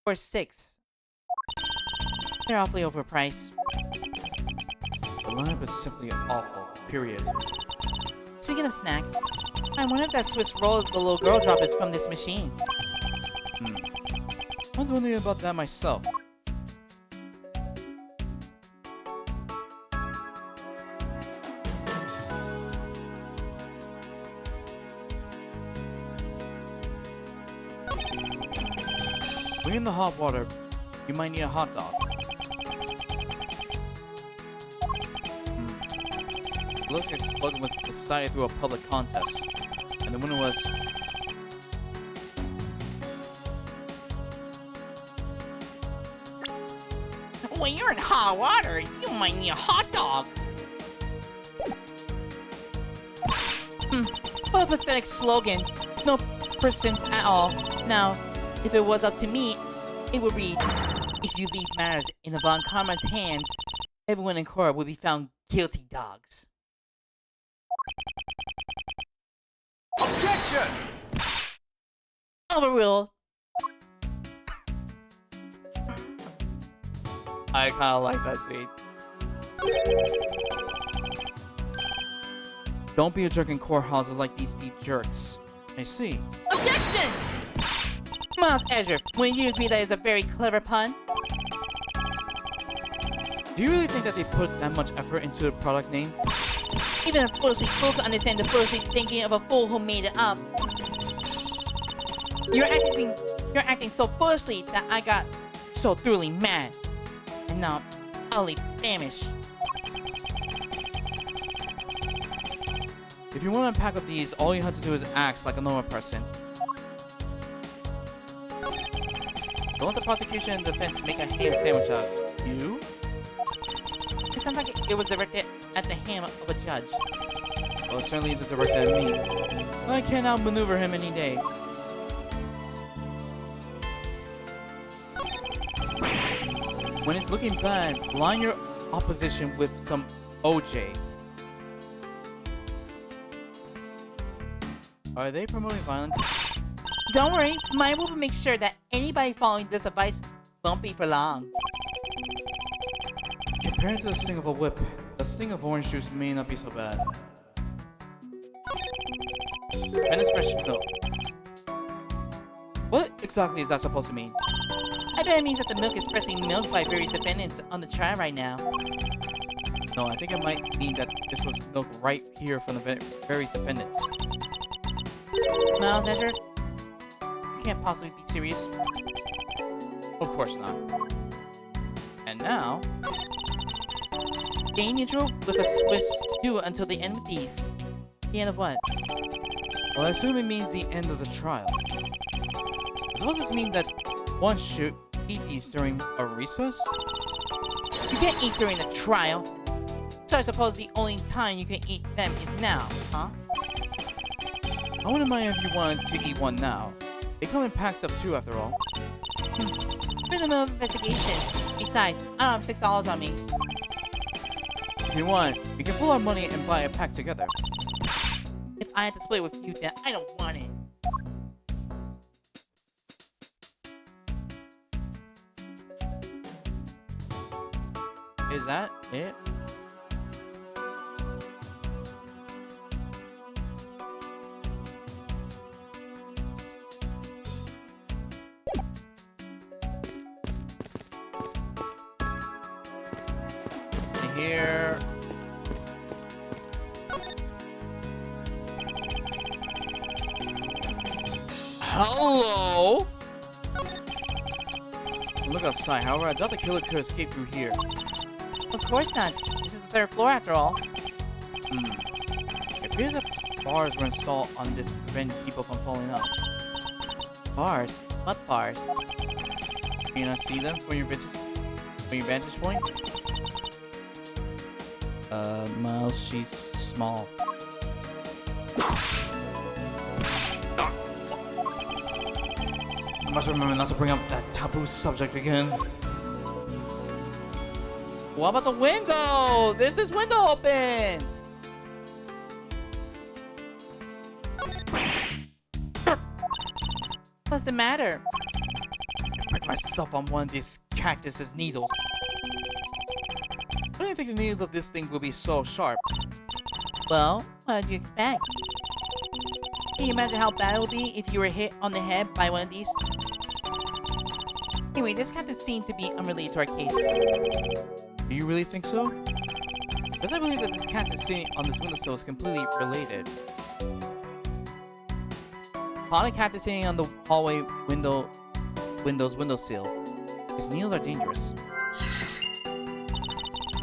for $6. They're awfully overpriced. The lineup is simply awful. Period. Speaking of snacks, I wonder if that Swiss roll the little girl drop is from this machine. I was wondering about that myself. When you're in the hot water, you might need a hot dog. It looks like the slogan was decided through a public contest, and the winner was... When you're in hot water, you might need a hot dog. What a pathetic slogan. No persons at all. Now, if it was up to me, it would read, if you leave matters in the Von Karma's hands, everyone in Korra will be found guilty dogs. Objection! Overruled. I kind of like that scene. Don't be a jerk in courthouses like these beef jerks. I see. Objection! Miles Ezra, wouldn't you agree that is a very clever pun? Do you really think that they put that much effort into the product name? Even a foolishly fool can understand the foolishly thinking of a fool who made it up. You're acting so foolishly that I got so thoroughly mad. And now I'm utterly famished. If you want to pack up these, all you have to do is act like a normal person. Don't let the prosecution and defense make a ham sandwich out of you. It sounds like it was directed at the ham of a judge. Well, it certainly isn't directed at me. But I can outmaneuver him any day. When it's looking bad, line your opposition with some OJ. Are they promoting violence? Don't worry, mine will make sure that anybody following this advice won't be for long. Compared to the sting of a whip, the sting of orange juice may not be so bad. Venice fresh milk. What exactly is that supposed to mean? I bet it means that the milk is freshly milked by various defendants on the trial right now. No, I think it might mean that this was milk right here from the various defendants. Miles Ezra, you can't possibly be serious. Of course not. And now, Stay neutral with a Swiss do until the end with these. The end of what? well, I assume it means the end of the trial. Suppose this means that one should eat these during a recess? You can't eat during the trial. So I suppose the only time you can eat them is now, huh? I wouldn't mind if you wanted to eat one now. They come in packs of 2 after all. We're in the middle of investigation. Besides, I don't have $6 on me. If you want, we can pull our money and buy a pack together. If I had to split with you, then I don't want it. Is that it? Here. Hello? Look outside. However, I doubt the killer could escape through here. Of course not. This is the 3rd floor after all. It appears that bars were installed on this to prevent people from falling up. Bars? What bars? Can you not see them from your vantage point? Miles, she's small. I must remember not to bring up that taboo subject again. What about the window? There's this window open! What's the matter? I pricked myself on one of these cactus's needles. I didn't think the needles of this thing would be so sharp. Well, what did you expect? Can you imagine how bad it would be if you were hit on the head by one of these? Anyway, this kind of seems to be unrelated to our case. Do you really think so? Because I believe that this cactus sitting on this windowsill is completely related. Upon a cactus sitting on the hallway windowsill, his needles are dangerous.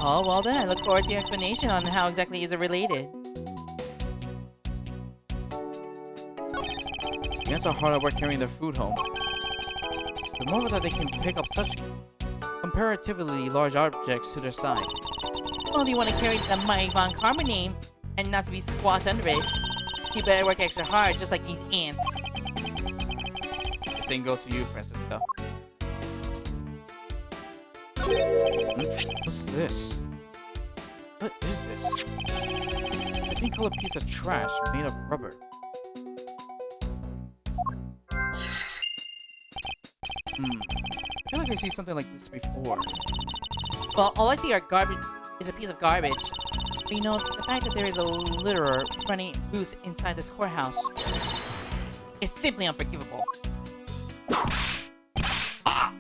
Oh, well then, I look forward to your explanation on how exactly is it related. The ants are hard at work carrying their food home. The moment that they can pick up such comparatively large objects to their size. Well, if you want to carry the Mighty Von Karma name and not to be squashed under it, you better work extra hard, just like these ants. The same goes to you, Francisco. What's this? What is this? It's a pink colored piece of trash made of rubber. I feel like I see something like this before. Well, all I see are garbage is a piece of garbage. But you know, the fact that there is a litterer running loose inside this courthouse is simply unforgivable. Ah!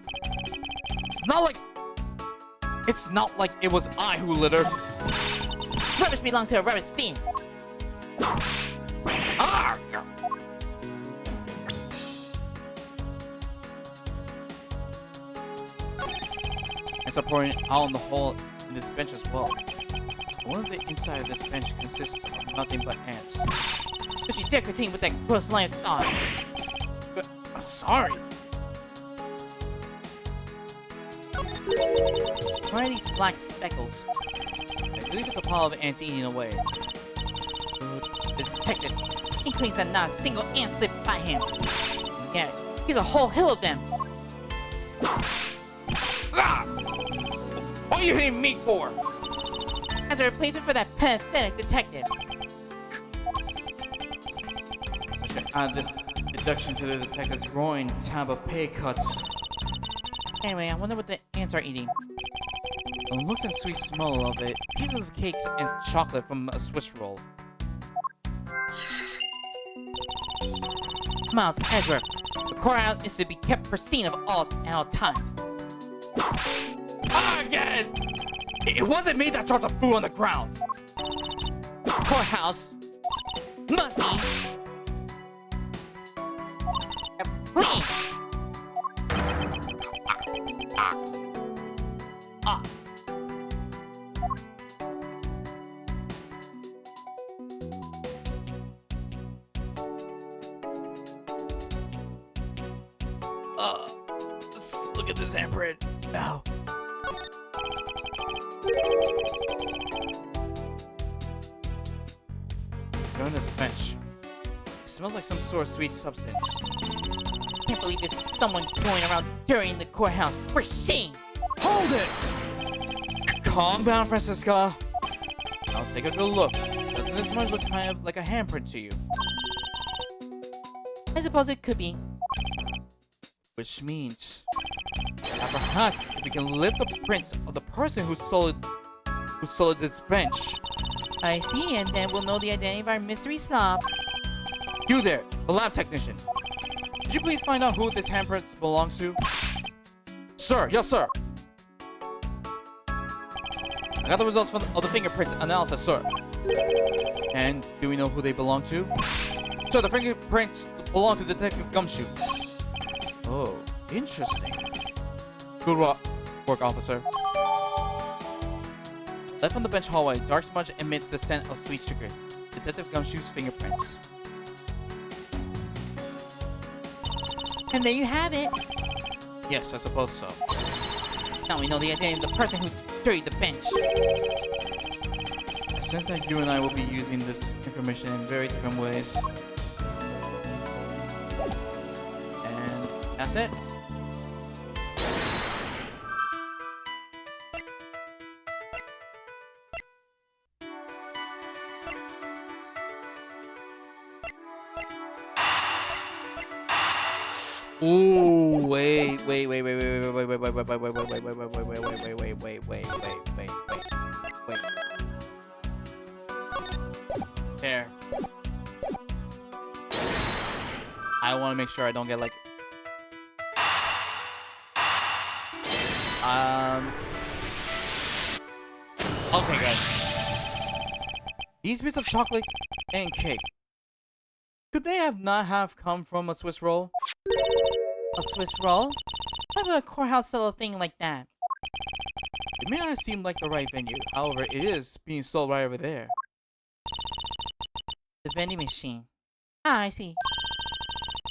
It's not like it was I who littered. Rubbish belongs to a rubbish bin. Ah! It's pouring out in the hole in this bench as well. One of the inside of this bench consists of nothing but ants. Don't you dare continue with that gross line of thought. But I'm sorry. Why are these black speckles? I believe it's a pile of ants eating away. The detective, he claims that not a single ant slipped by him. Yeah, here's a whole hill of them. Ah! What are you hitting me for? As a replacement for that pathetic detective. So I should add this deduction to the detective's growing tab of pay cuts. Anyway, I wonder what the ants are eating. The looks and sweet smell of it, pieces of cakes and chocolate from a Swiss roll. Miles Edgeworth, the courthouse is to be kept pristine at all times. Ah, again! It wasn't me that dropped the food on the ground. Courthouse must be clean. Let's look at this handprint now. Go on this bench. It smells like some sort of sweet substance. Can't believe there's someone going around during the courthouse for shame. Hold it! Calm down, Francisca. I'll take a good look. Doesn't this much look kind of like a handprint to you? I suppose it could be. Which means that perhaps if we can lift the prints of the person who sold this bench. I see, and then we'll know the identity of our mystery slob. You there, the lab technician. Could you please find out who this handprint belongs to? Sir, yes sir. I got the results of the fingerprints analysis, sir. And do we know who they belong to? Sir, the fingerprints belong to Detective Gumshoe. Oh, interesting. Good work, officer. Left on the bench hallway, dark smudge emits the scent of sweet sugar. Detective Gumshoe's fingerprints. And there you have it. Yes, I suppose so. Now we know the identity of the person who dirtied the bench. I sense that you and I will be using this information in very different ways. And that's it. Ooh, wait. There. I want to make sure I don't get like okay, guys. These bits of chocolate and cake, could they not have come from a Swiss roll? A Swiss roll? Why would a courthouse sell a thing like that? It may not seem like the right venue, however, it is being sold right over there. The vending machine. Ah, I see.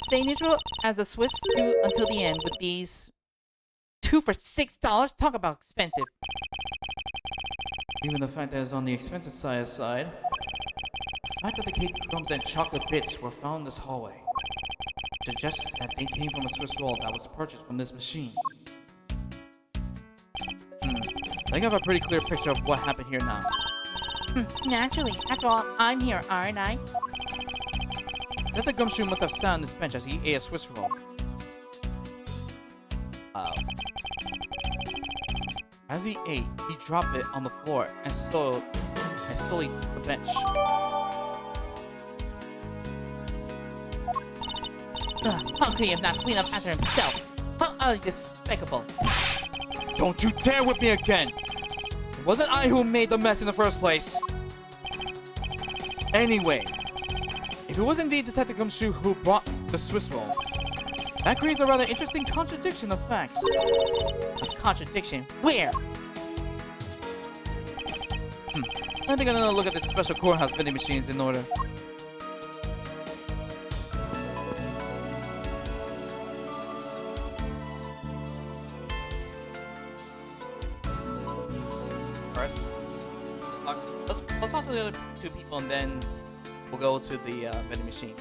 Stay neutral as the Swiss do until the end with these 2 for $6. Talk about expensive. Even the fact that it's on the expensive side, the fact that the cake crumbs and chocolate bits were found in this hallway suggests that they came from a Swiss roll that was purchased from this machine. I think I have a pretty clear picture of what happened here now. Naturally. After all, I'm here, aren't I? Detective Gumshoe must have sat on this bench as he ate a Swiss roll. As he ate, he dropped it on the floor and slowly the bench. How could he have not cleaned up after himself? How utterly despicable. Don't you dare whip me again! It wasn't I who made the mess in the first place. Anyway, if it was indeed Detective Gumshoe who brought the Swiss roll, that creates a rather interesting contradiction of facts. A contradiction? Where? I think I'm gonna look at this special courthouse vending machines in order. First, let's talk to the other two people and then we'll go to the vending machine.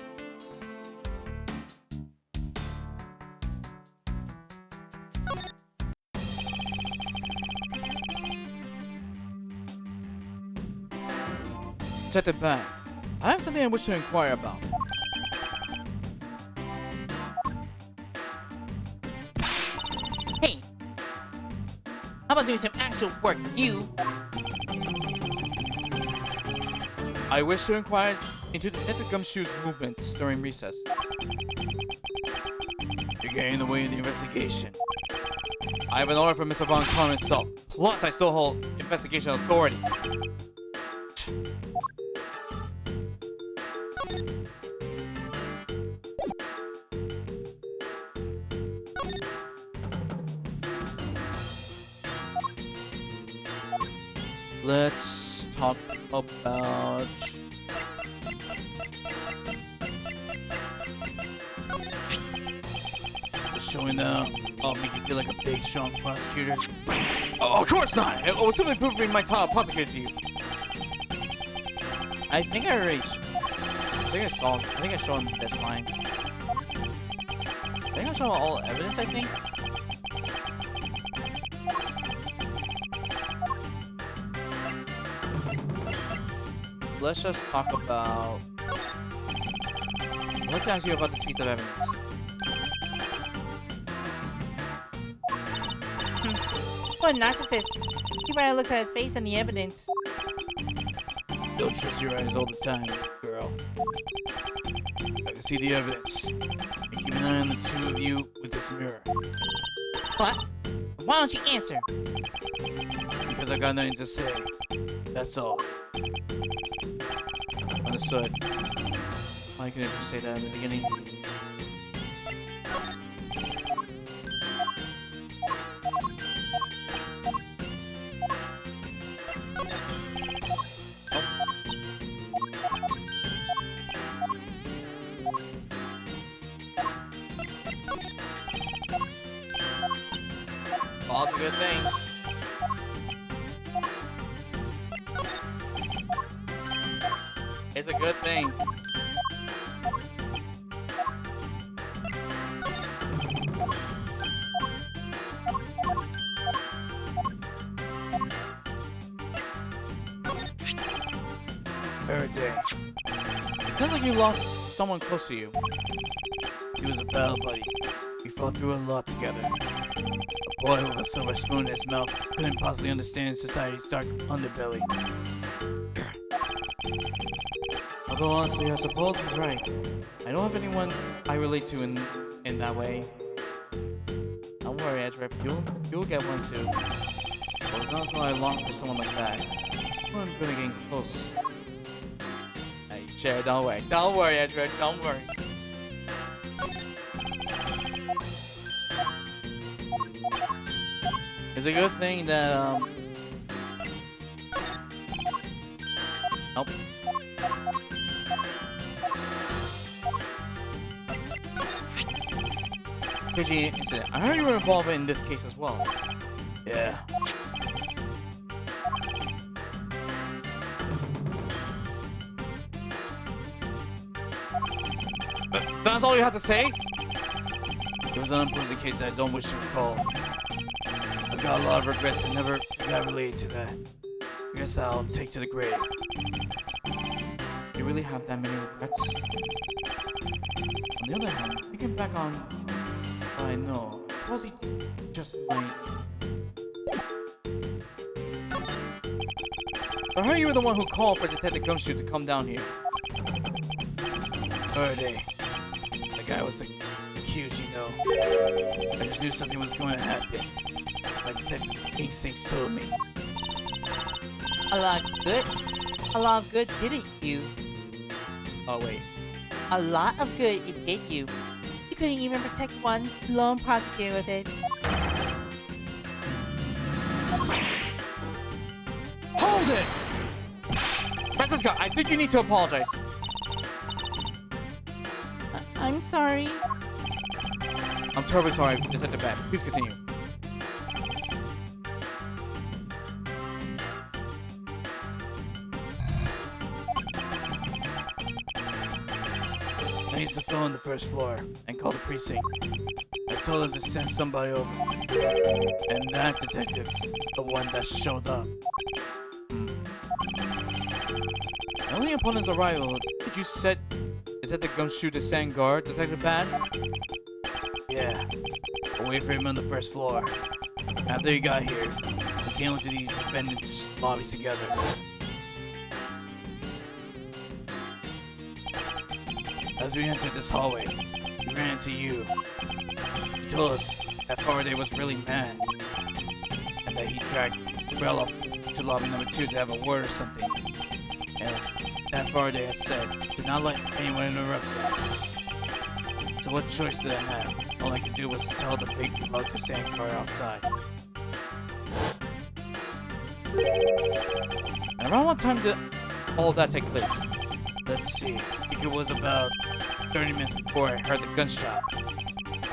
Detective Bang, I have something I wish to inquire about. Hey! How about doing some actual work, you? I wish to inquire into Detective Gumshoe's movements during recess. You're getting in the way of the investigation. I have an order from Mr. Von Karn himself. Plus, I still hold investigation authority. Let's talk about... Showing up, I'll make you feel like a big, strong prosecutor. Oh, of course not! I was simply proving my title of prosecutor to you. I think I already... I think I showed him this line. I think I'm showing all evidence, I think. Let's just talk about... Let's ask you about this piece of evidence. What a narcissist. He better looks at his face and the evidence. Don't trust your eyes all the time, girl. I can see the evidence. And keep an eye on the two of you with this mirror. What? Why don't you answer? Because I got nothing to say. That's all. Understood. Why couldn't you just say that in the beginning? Well, that's a good thing. It's a good thing. Faraday. It sounds like you lost someone close to you. He was a battle buddy. We fought through a lot together. A boy with a silver spoon in his mouth couldn't possibly understand society's dark underbelly. Although honestly, I suppose he's right. I don't have anyone I relate to in that way. Don't worry, Edrip. You'll get one soon. But it's not as though I long for someone like that. I'm good at getting close. Hey, Chair, don't worry. Don't worry, Edrip. Don't worry. It's a good thing that nope. KG-8 incident. I heard you were involved in this case as well. Yeah. That's all you have to say? It was an unpleasant case that I don't wish to recall. I've got a lot of regrets and never got related to that. I guess I'll take to the grave. You really have that many regrets? On the other hand, thinking back on what I know, was he just my... I heard you were the one who called for Detective Gumshoe to come down here. Faraday. That guy was accused, you know. I just knew something was going to happen. My detective instincts told me. A lot of good did it you. Oh, wait. A lot of good it did you. You couldn't even protect one lone prosecutor with it. Hold it! Francisca, I think you need to apologize. I'm sorry. I'm terribly sorry, Detective Bad. Please continue. I used to phone the first floor and call the precinct. I told them to send somebody over. And that detective's the one that showed up. Only upon his arrival, did you set Detective Gumshoe to stand guard, Detective Bad? Yeah. I waited for him on the first floor. After he got here, we came into these defendants' lobbies together. As we entered this hallway, we ran into you. He told us that Faraday was really mad, and that he dragged Rel off to lobby number 2 to have a word or something. And that Faraday had said, do not let anyone interrupt them. So what choice did I have? All I could do was to tell the big lug to stand guard outside. And around what time did all of that take place? Let's see. I think it was about 30 minutes before I heard the gunshot.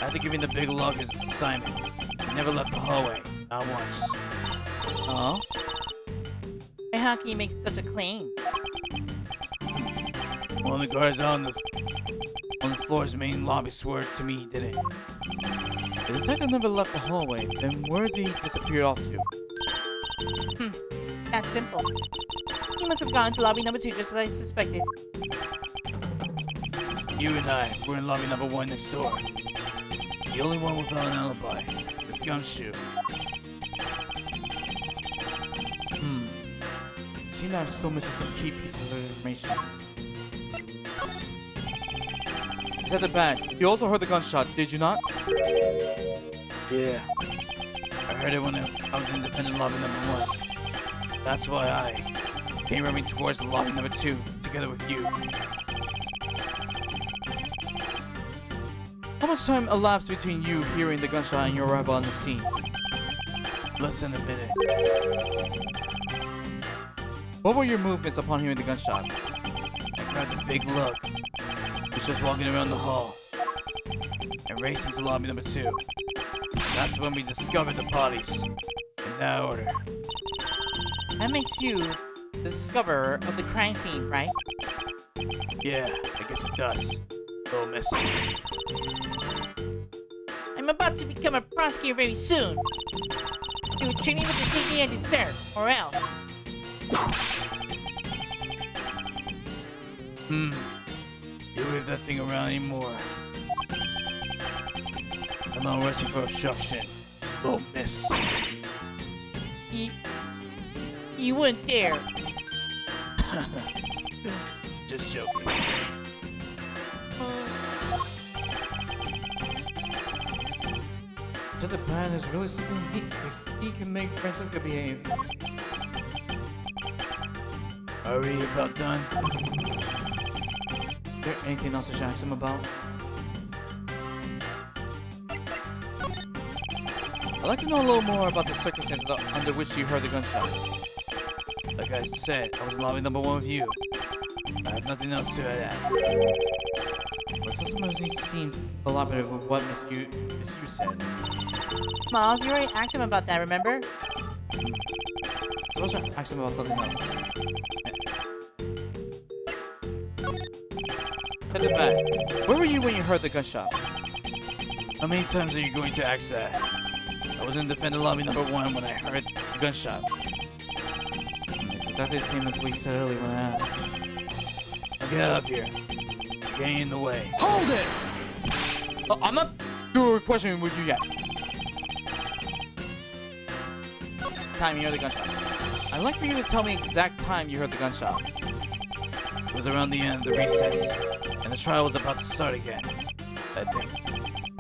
After giving the big lug his assignment, he never left the hallway. Not once. Oh? And how can you make such a claim? One of the guards on this floor's main lobby swore to me he didn't. The detective never left the hallway, then where did he disappear off to? That's simple. He must have gone to lobby number 2 just as I suspected. You and I were in lobby number 1 next door. The only one without an alibi was Gumshoe. Seems I'm still missing some key pieces of information. Detective Bad, you also heard the gunshot, did you not? Yeah. I heard it when I was in defendant lobby number 1. That's why I came running towards the lobby number 2 together with you. How much time elapsed between you hearing the gunshot and your arrival on the scene? Less than a minute. What were your movements upon hearing the gunshot? I grabbed the big lug. He was just walking around the hall. And raced into lobby number 2. That's when we discovered the bodies. In that order. That makes you the discoverer of the crime scene, right? Yeah, I guess it does. Little miss. I'm about to become a prosecutor very soon. You will treat me with the dignity I deserve, or else. You wave that thing around anymore. I'm not arrested for obstruction. Little miss. You wouldn't dare. Just joking. Detective Bad is really something if he can make Francisca behave. Are we about done? Is there anything else I should ask him about? I'd like to know a little more about the circumstances under which you heard the gunshot. Like I said, I was in lobby number 1 with you. I have nothing else to add. But sometimes seems elaborate with what Miss Yu said. Miles, you already asked him about that, remember? So let's ask him about something else. Hit the bed. Where were you when you heard the gunshot? How many times are you going to ask that? I was in defender lobby number 1 when I heard the gunshot. It's exactly the same as we said earlier when I asked. Now get out of here. You're getting in the way. Hold it! I'm not through questioning with you yet. Time you heard the gunshot. I'd like for you to tell me exact time you heard the gunshot. It was around the end of the recess, and the trial was about to start again. I think.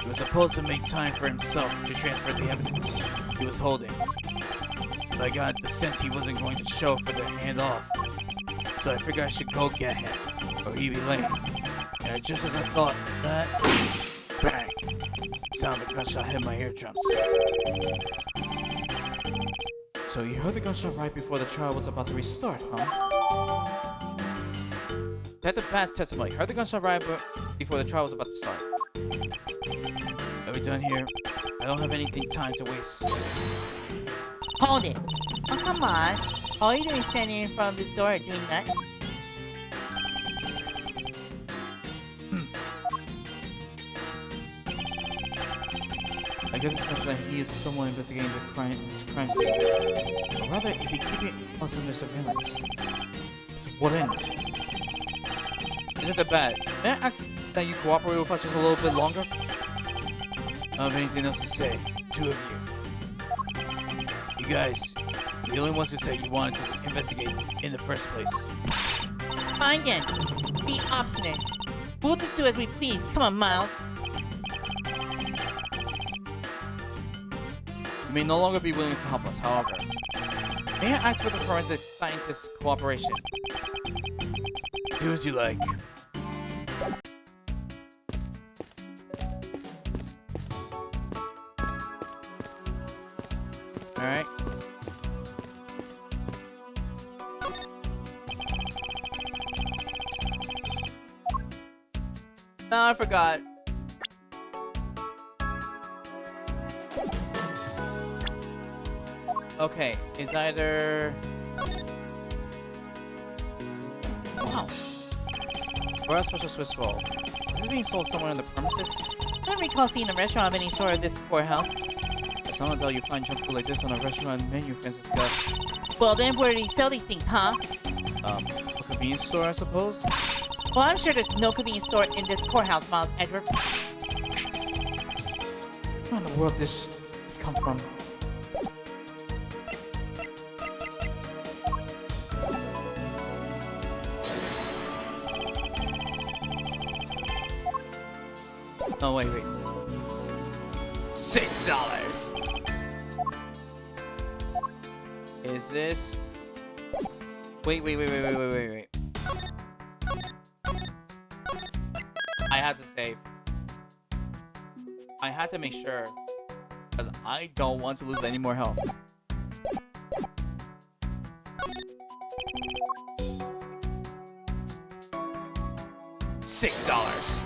He was supposed to make time for himself to transfer the evidence he was holding. But I got the sense he wasn't going to show for the handoff. So I figured I should go get him, or he'd be late. And just as I thought that, bang! Sound of the gunshot hit my eardrums. So you heard the gunshot right before the trial was about to restart, huh? Detective Pat's testimony. Heard the gunshot right before the trial was about to start. Are we done here? I don't have anything time to waste. Hold it. Oh, come on. All you're doing is standing in front of this door doing nothing. I get the sense that he is someone investigating the crime scene. Or rather, is he keeping us under surveillance? To what end? Is it the bad? May I ask that you cooperate with us just a little bit longer? I don't have anything else to say. 2 of you. You guys, the only ones who said you wanted to investigate in the first place. Fine then. Be obstinate. We'll just do as we please. Come on, Miles. You may no longer be willing to help us, however. May I ask for the forensic scientist's cooperation? Do as you like. Alright. No, I forgot. Okay, it's either... Wow. Or a special Swiss rolls. Is this being sold somewhere in the premises? I don't recall seeing a restaurant of any sort of this courthouse. It's not until you find junk food like this on a restaurant menu, for instance. Well, then where do you sell these things, huh? A convenience store, I suppose? Well, I'm sure there's no convenience store in this courthouse, Miles Edward. Where in the world this come from? Oh, wait. $6. Is this... Wait. I had to save. I had to make sure. Because I don't want to lose any more health. $6.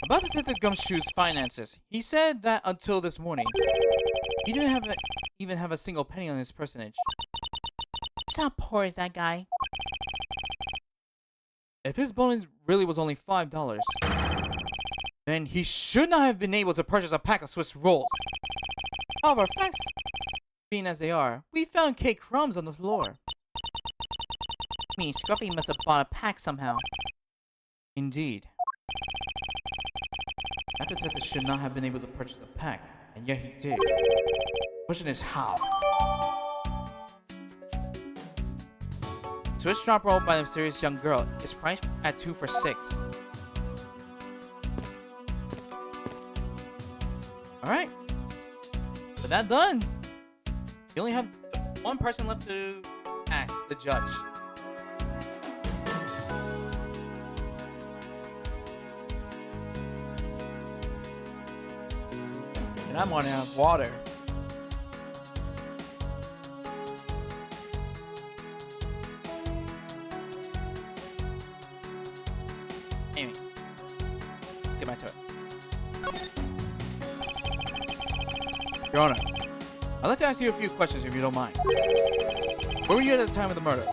About Detective Gumshoe's finances, he said that until this morning, he didn't even have a single penny on his personage. Just how poor is that guy? If his bonus really was only $5, then he should not have been able to purchase a pack of Swiss rolls. However, facts being as they are, we found cake crumbs on the floor. I mean, Scruffy must have bought a pack somehow. Indeed. That detective should not have been able to purchase the pack, and yet he did. The question is how? Swiss drop roll by the mysterious young girl is priced at 2 for $6. Alright. With that done, you only have one person left to ask the judge. And I'm running out of water. Anyway, get back to it. Your Honor, I'd like to ask you a few questions if you don't mind. Where were you at the time of the murder?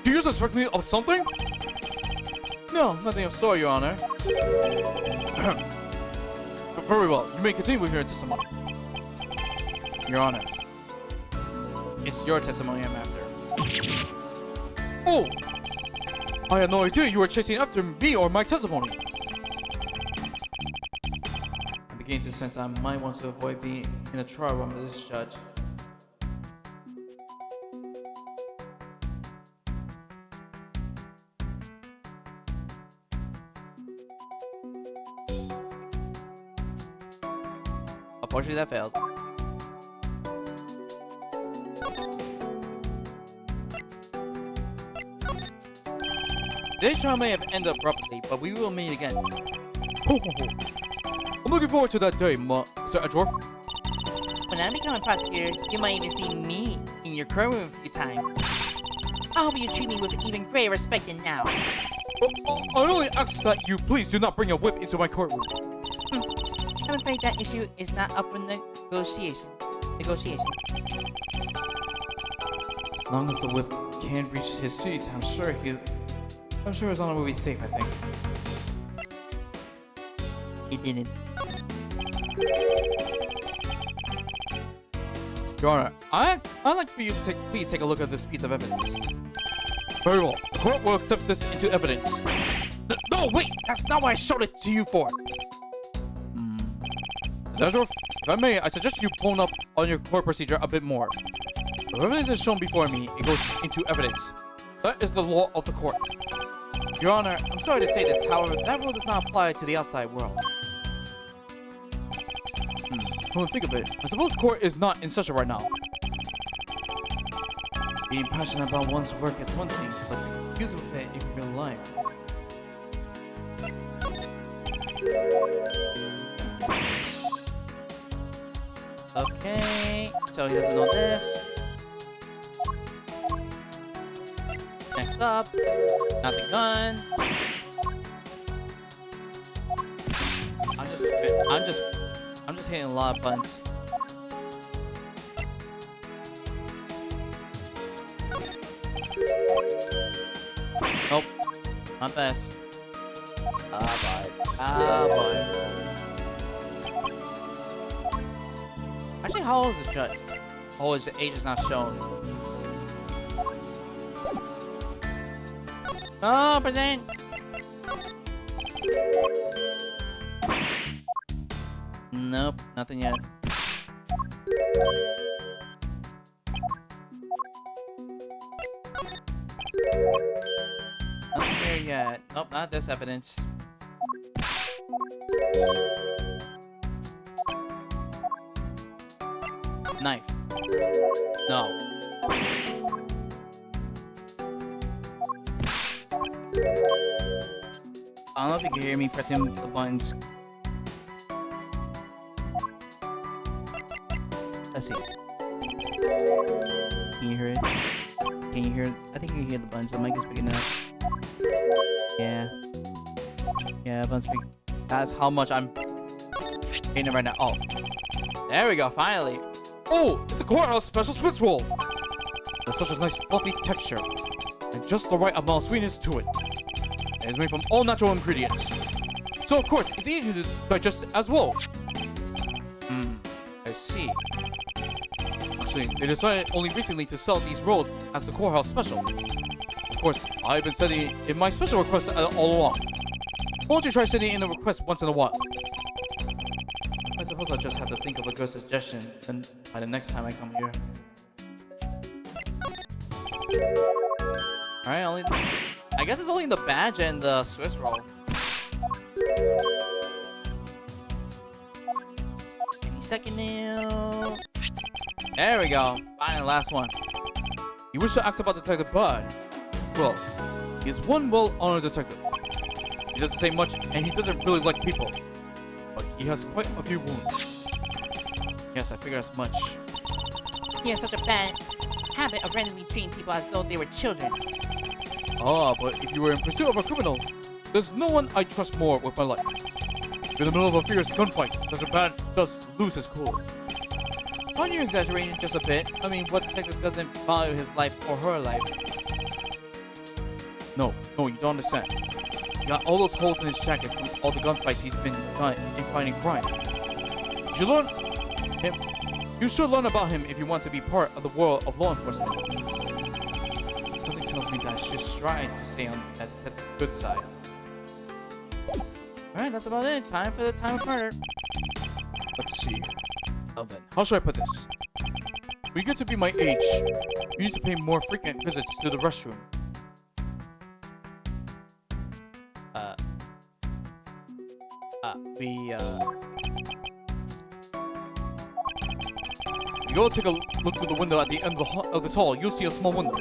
Do you suspect me of something? No, nothing of sort, Your Honor. Very well. You may continue with your testimony. Your Honor. It's your testimony I'm after. Oh! I had no idea you were chasing after me or my testimony. I'm beginning to sense that I might want to avoid being in a trial room with this judge. Unfortunately, that failed. Today's trial may have ended abruptly, but we will meet again. Ho, ho, ho. I'm looking forward to that day, Sir Edgeworth. When I become a prosecutor, you might even see me in your courtroom a few times. I hope you treat me with even greater respect than now. I only ask that you please do not bring a whip into my courtroom. I'm afraid that issue is not up for negotiation. As long as the whip can't reach his seat, I'm sure his honor will be safe, I think. It didn't. Your Honor, I'd like for you to please take a look at this piece of evidence. Very well. The court will accept this into evidence. No, wait! That's not what I showed it to you for! Mr. Edgeworth, if I may, I suggest you bone up on your court procedure a bit more. If evidence is shown before me, it goes into evidence. That is the law of the court. Your Honor, I'm sorry to say this, however, that rule does not apply to the outside world. Come to think of it, I suppose court is not in session right now. Being passionate about one's work is one thing, but to use with it in real life. Okay, so he doesn't know this. Next up, not the gun. I'm just hitting a lot of buttons. Nope, not this. Ah, boy. Actually, how old is the judge? Oh, his age is not shown. Oh, present! Nope, nothing yet. Nothing here yet. Nope, not this evidence. Knife. No. I don't know if you can hear me pressing the buttons. Let's see. Can you hear it? Can you hear it? I think you can hear the buttons. The mic is big enough. Yeah. Yeah, buttons big. That's how much I'm hitting it right now. Oh. There we go, finally. Oh, it's a courthouse special Swiss roll. There's such a nice fluffy texture and just the right amount of sweetness to it. It is made from all natural ingredients, so of course it's easy to digest as well. I see. Actually, they decided only recently to sell these rolls as the courthouse special. Of course, I've been sending in my special requests all along. Why don't you try sending in a request once in a while? I suppose I'll just have to think of a good suggestion and by the next time I come here. Alright, I guess it's only the badge and the Swiss roll. Any second now. There we go. Finally, last one. You wish to ask about Detective Bud? Well, he is one well-honored detective. He doesn't say much and he doesn't really like people. But he has quite a few wounds. Yes, I figure as much. He has such a bad habit of randomly treating people as though they were children. Ah, but if you were in pursuit of a criminal, there's no one I trust more with my life. In the middle of a fierce gunfight, such a man does lose his cool. Aren't you exaggerating just a bit? I mean, what detective doesn't value his life or her life? No, you don't understand. He got all those holes in his jacket from all the gunfights he's been in fighting crime. You should learn about him if you want to be part of the world of law enforcement. Something tells me that I should strive to stay on that good side. Alright, that's about it. Time for the time of murder. Let's see. Now then, how should I put this? When you get to be my age, you need to pay more frequent visits to the restroom. You go take a look through the window at the end of this hall. You'll see a small window.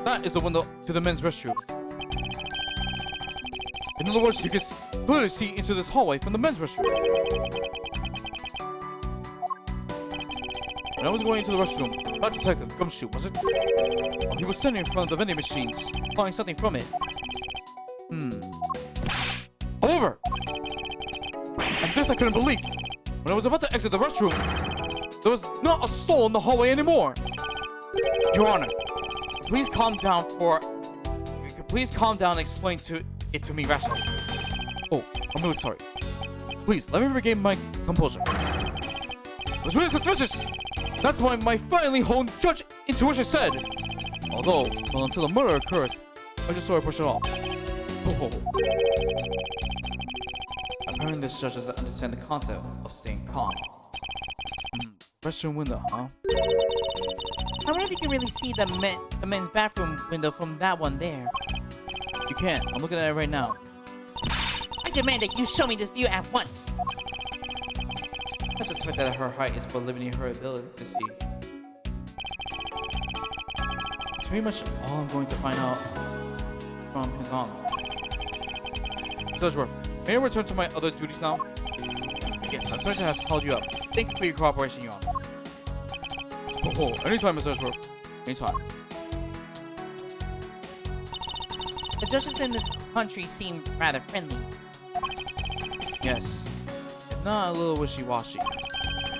That is the window to the men's restroom. In other words, you can clearly see into this hallway from the men's restroom. When I was going into the restroom, that detective, Gumshoe, was it? Well, he was standing in front of the vending machines, buying something from it. However, and this I couldn't believe, when I was about to exit the restroom, there was not a soul in the hallway anymore. Your Honor, please calm down if you could please calm down and explain it to me rationally. Oh, I'm really sorry. Please, let me regain my composure. I was really suspicious. That's why my finely honed judge intuition said. Although, well, until the murder occurs, I just sort of push it off. Oh. Apparently this judge doesn't understand the concept of staying calm. Restroom window, huh? I wonder if you can really see the men's bathroom window from that one there. You can't. I'm looking at it right now. I demand that you show me this view at once. I suspect that her height is what limiting her ability to see. It's pretty much all I'm going to find out from his honor. Sedgeworth, may I return to my other duties now? Yes, I'm sorry to have called you up. Thank you for your cooperation, Your Honor. Oh, anytime, Mr. Sedgeworth. Anytime. The judges in this country seem rather friendly. Yes, if not a little wishy-washy.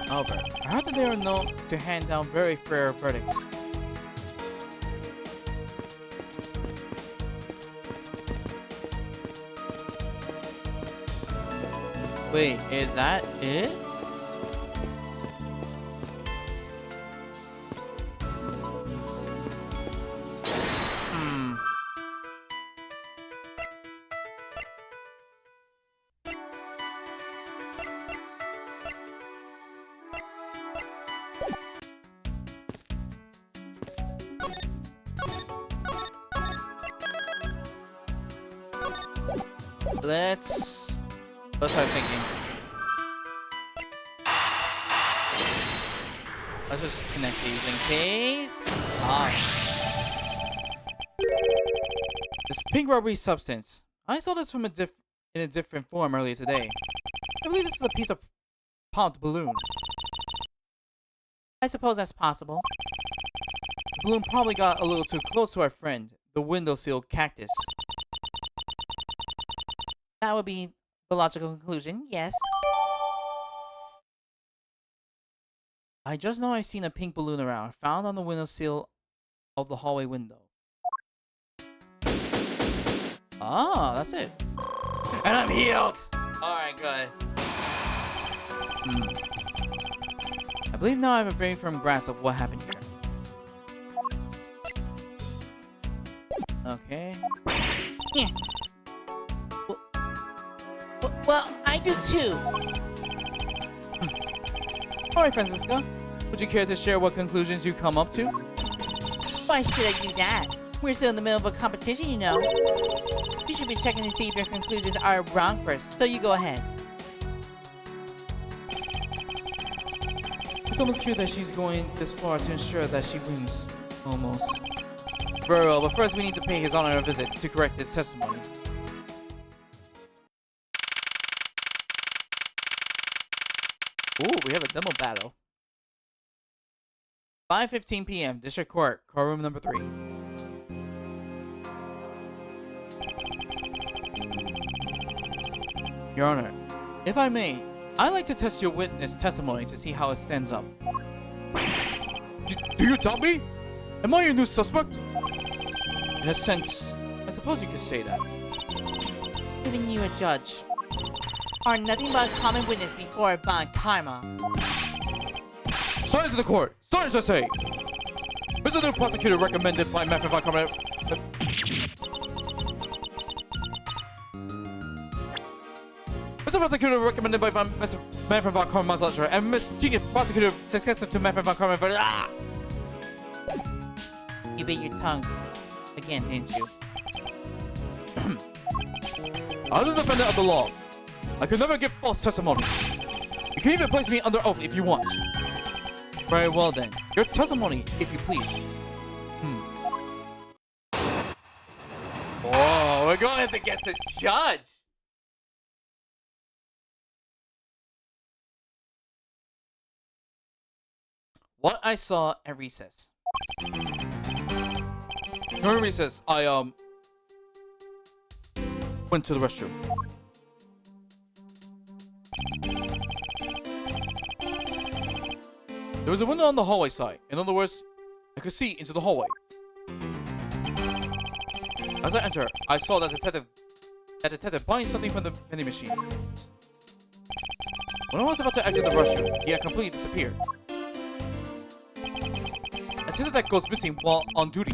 However, I heard that they are known to hand down very fair verdicts. Wait, is that it? Let's start thinking. Let's just connect these in case. This pink rubbery substance. I saw this from in a different form earlier today. I believe this is a piece of popped balloon. I suppose that's possible. The balloon probably got a little too close to our friend, the windowsill cactus. That would be the logical conclusion, yes. I just know I've seen a pink balloon around, found on the windowsill of the hallway window. Ah, that's it. And I'm healed. Alright, good. I believe now I have a very firm grasp of what happened here. Okay. Yeah. Well, I do too. Alright, Francisca. Would you care to share what conclusions you come up to? Why should I do that? We're still in the middle of a competition, you know. You should be checking to see if your conclusions are wrong first, so you go ahead. It's almost clear that she's going this far to ensure that she wins. Almost. Very well, but first we need to pay His Honor a visit to correct his testimony. Ooh, we have a demo battle. 5:15 p.m. District Court, courtroom number 3. Your Honor, if I may, I like to test your witness testimony to see how it stands up. Do you doubt me? Am I your new suspect? In a sense, I suppose you could say that. Even you, a judge, are nothing but a common witness before a bond karma. Silence in the court! Silence, I say! Mr. New Prosecutor recommended by Matthew Von Karma. Mr. Prosecutor recommended by Matthew Von Karma's lecturer, and Miss Genius Prosecutor successor to Matthew Von Karma. Ah! You bit your tongue again, didn't you? As a defendant of the law, I could never give false testimony. You can even place me under oath if you want. Very well then. Your testimony, if you please. Oh, we're going to have to guess a judge. What I saw at recess. During recess, I went to the restroom. There was a window on the hallway side. In other words, I could see into the hallway. As I entered, I saw that detective buying something from the vending machine. When I was about to exit the restroom, he had completely disappeared. I see that goes missing while on duty.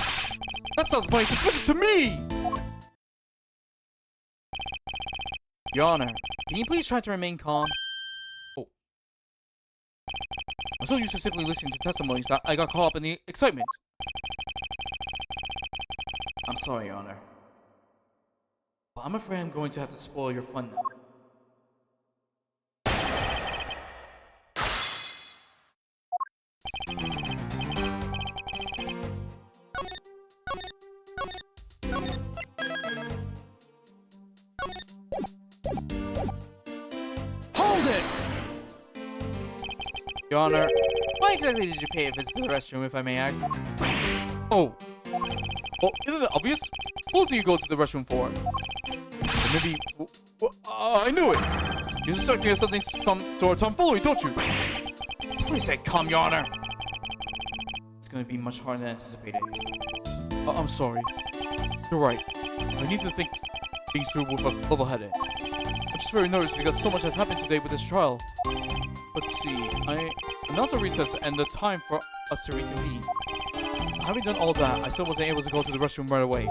That sounds mighty suspicious to me! Your Honor, can you please try to remain calm? Oh. I'm so used to simply listening to testimonies that I got caught up in the excitement. I'm sorry, Your Honor. But I'm afraid I'm going to have to spoil your fun now. Hold it! Your Honor, why exactly did you pay a visit to the restroom, if I may ask? Oh. Well, isn't it obvious? What do you go to the restroom for? Or maybe... I knew it! You suspect me of something, some sort of tomfoolery, don't you? Please stay calm, Your Honor. It's going to be much harder than anticipated. I'm sorry. You're right. I need to think things through with a level-headed. I'm just very nervous because so much has happened today with this trial. Let's see. I announced a recess and the time for us to reconvene. Having done all that, I still wasn't able to go to the restroom right away.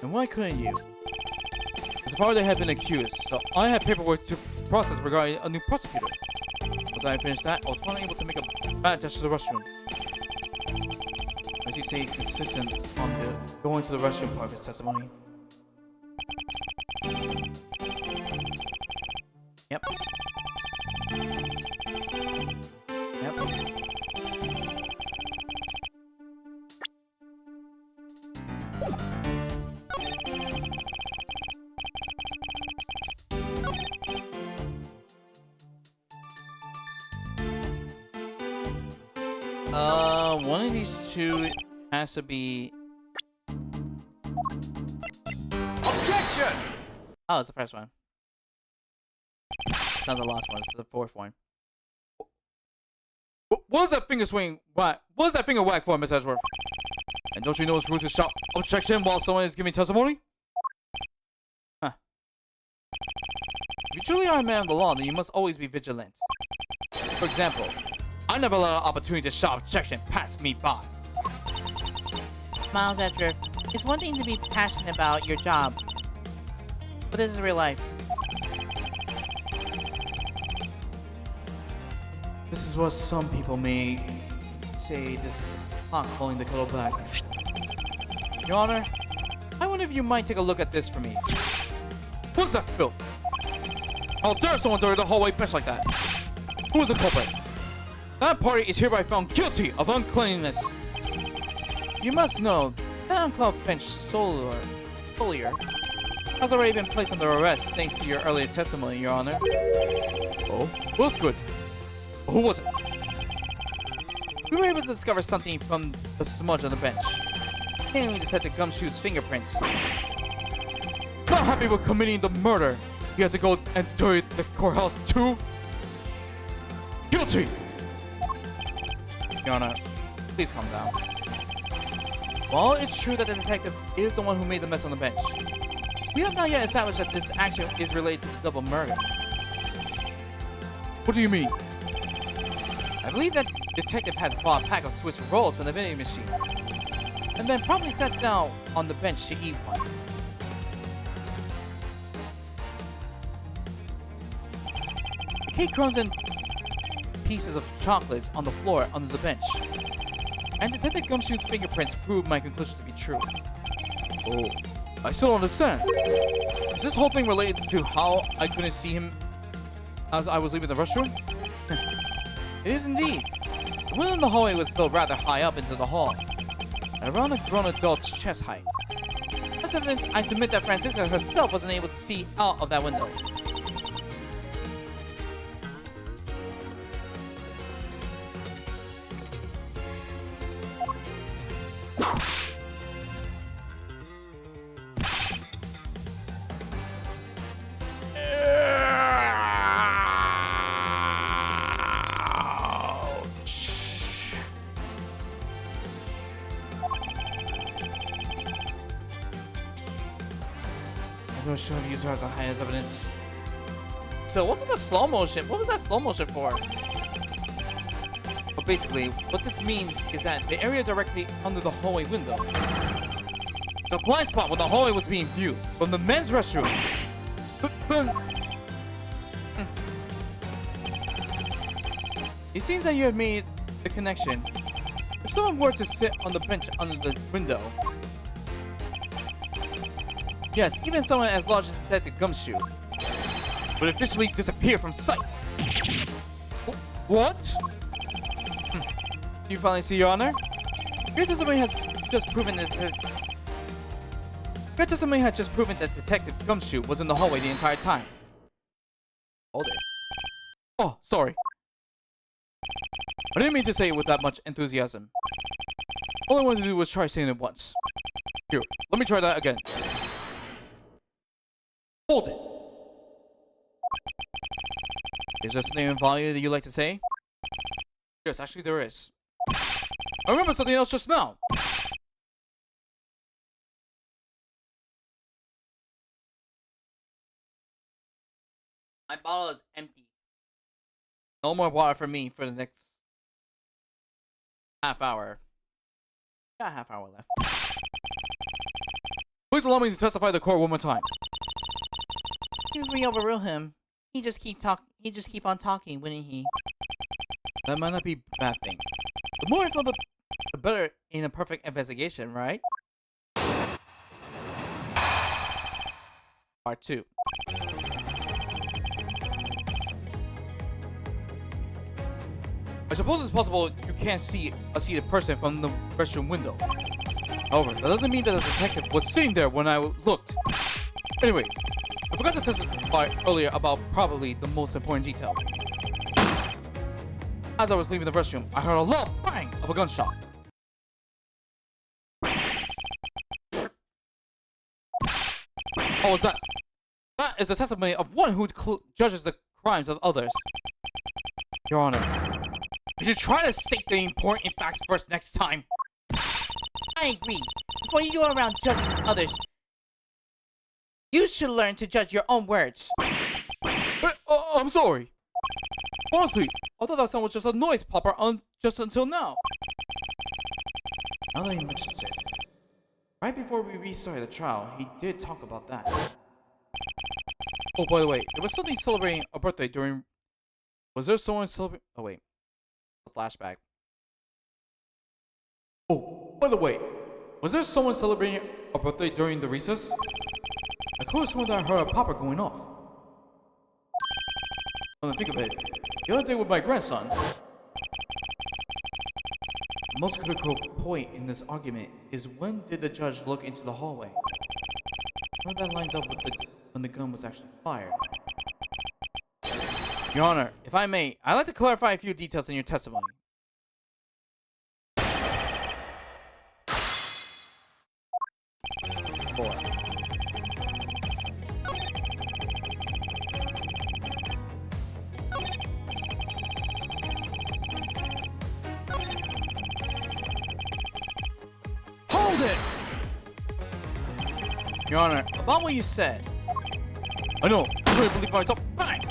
And why couldn't you? As far as I had been accused, so I had paperwork to process regarding a new prosecutor. Once I finished that, I was finally able to make a bad dash to the restroom. As you say, consistent on the going to the restroom part of his testimony. Yep. Yep. One of these two has to be. Objection! Oh, it's the first one. It's not the last one. It's the fourth one. What is that finger swing? What is that finger whack for, Miss Edgeworth? And don't you know it's rude to shout objection while someone is giving testimony? Huh. If you truly are a man of the law, then you must always be vigilant. For example, I never let an opportunity to shout objection pass me by. Miles Edgeworth, it's one thing to be passionate about your job, but this is real life. This is what some people may say this pot calling the kettle black. Your Honor, I wonder if you might take a look at this for me. What's that, Phil? How dare someone enter the hallway bench like that? Who is the culprit? That party is hereby found guilty of uncleanliness. You must know, that Club Bench Solier has already been placed under arrest thanks to your earlier testimony, Your Honor. Oh, well, that's good. But who was it? We were able to discover something from the smudge on the bench. Namely, Detective Gumshoe's fingerprints. Not happy with committing the murder. he had to go and enter the courthouse too? Guilty! Your Honor, please calm down. While it's true that the detective is the one who made the mess on the bench, we have not yet established that this action is related to the double murder. What do you mean? I believe that detective has bought a pack of Swiss rolls from the vending machine, and then probably sat down on the bench to eat one. The cake crumbs and pieces of chocolates on the floor under the bench, and Detective Gumshoe's fingerprints prove my conclusion to be true. Oh, I still don't understand. Is this whole thing related to how I couldn't see him as I was leaving the restroom? It is indeed. The window in the hallway was built rather high up into the hall, around a grown adult's chest height. As evidence, I submit that Francisca herself wasn't able to see out of that window. I'm gonna show you as a high as evidence. So what's with the slow motion? What was that slow motion for? But basically, what this means is that the area directly under the hallway window, the blind spot where the hallway was being viewed from the men's restroom. It seems that you have made the connection. If someone were to sit on the bench under the window, yes, even someone as large as Detective Gumshoe would officially disappear from sight. What? You finally see, Your Honor? Your testimony has just proven that Detective Gumshoe was in the hallway the entire time. All day. Oh, sorry. I didn't mean to say it with that much enthusiasm. All I wanted to do was try saying it once. Here, let me try that again. Hold it. Is there something in volume that you'd like to say? Yes, actually there is. I remember something else just now. My bottle is empty. No more water for me for the next half hour. Got a half hour left. Please allow me to testify to the court one more time. If we overrule him, he just keep on talking, wouldn't he? That might not be a bad thing. The more info, the better in a perfect investigation, right? Part 2. I suppose it's possible you can't see a seated person from the restroom window. However, that doesn't mean that the detective was sitting there when I looked. Anyway, I forgot to testify earlier about probably the most important detail. As I was leaving the restroom, I heard a loud bang of a gunshot. What was that? That is the testimony of one who judges the crimes of others. Your Honor, you should try to state the important facts first next time. I agree. Before you go around judging others, you should learn to judge your own words. But, I'm sorry. Honestly, I thought that sound was just a noise popper just until now. Now that you mention it, right before we restarted the trial, he did talk about that. Oh, by the way, there was something celebrating a birthday during... Was there someone celebrating... Oh, wait. A flashback. Oh, by the way, was there someone celebrating a birthday during the recess? I could have sworn that I heard a popper going off. Now that I think of it, the other day with my grandson. The most critical point in this argument is when did the judge look into the hallway? How that lines up with when the gun was actually fired. Your Honor, if I may, I'd like to clarify a few details in your testimony. Your Honor, about what you said. I know, I couldn't believe myself. Bang!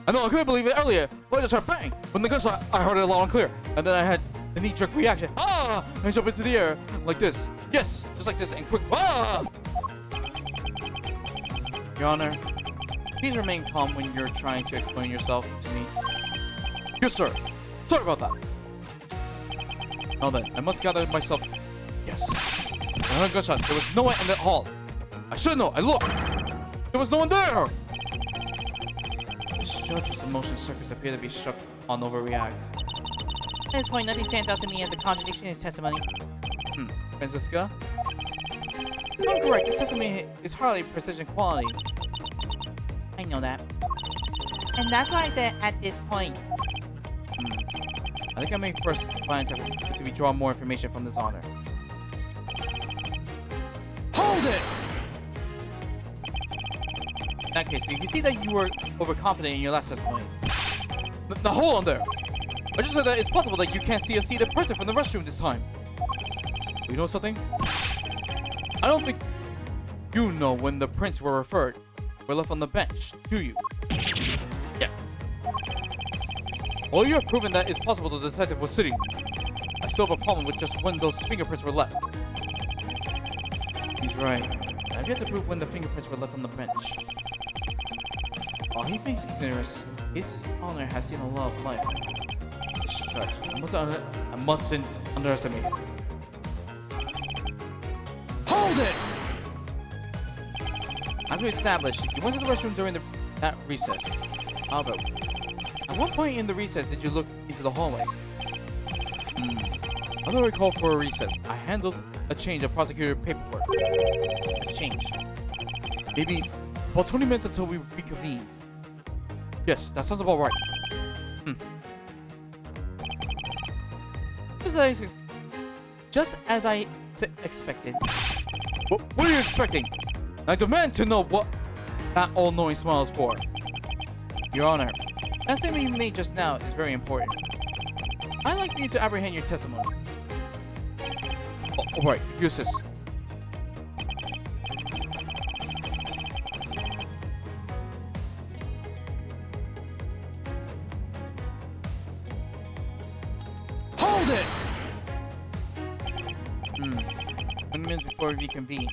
I know, I couldn't believe it earlier, but I just heard bang! When the gunshot, I heard it loud and clear. And then I had a knee-jerk reaction. Ah! And I jump into the air like this. Yes, just like this, and quick. Ah! Your Honor, please remain calm when you're trying to explain yourself to me. Yes, sir. Sorry about that. Now then, I must gather myself. Yes. I heard gunshots. There was no one in the hall. I should know. I looked. There was no one there. This judge's emotion circuits appear to be struck on overreact. At this point, nothing stands out to me as a contradiction in his testimony. Francisca? If I'm correct, this testimony is hardly precision quality. I know that. And that's why I said at this point. I think I may first find to draw more information from this honor. Hold it! In that case, you can see that you were overconfident in your last testimony. Now hold on there. I just said that it's possible that you can't see a seated person from the restroom this time. You know something? I don't think you know when the prints were left on the bench, do you? Yeah. Well, you have proven that it's possible the detective was sitting. I still have a problem with just when those fingerprints were left. He's right. I've yet to prove when the fingerprints were left on the bench. While he thinks ignorance, his honor has seen a lot of life. Judge, I mustn't underestimate. Hold it! As we established, you went to the restroom during that recess. However, at what point in the recess did you look into the hallway? I don't recall for a recess. I handled a change of prosecutor paperwork. A change. Maybe about 20 minutes until we reconvened. Yes, that sounds about right. Just as I expected. What are you expecting? I demand to know what that all-knowing smile is for. Your Honor, that statement you made just now is very important. I'd like for you to apprehend your testimony. All right, if you insist. Hold it! 20 minutes before we reconvene.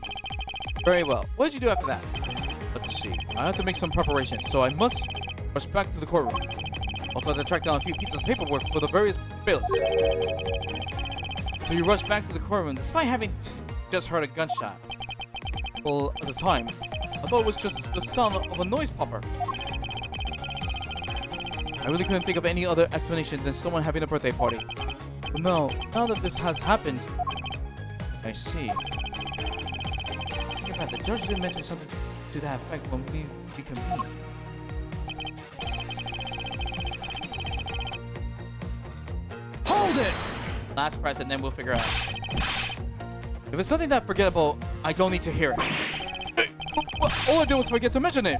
Very well. What did you do after that? Let's see. I have to make some preparations, so I must rush back to the courtroom. Also, I have to track down a few pieces of paperwork for the various bailiffs. So you rush back to the courtroom despite having just heard a gunshot. Well, at the time, I thought it was just the sound of a noise popper. I really couldn't think of any other explanation than someone having a birthday party. But now that this has happened, I see. The judge did mention something to that effect when we reconvened. Hold it! Last press and then we'll figure out. If it's something that forgettable, I don't need to hear it. Hey, all I did was forget to mention it.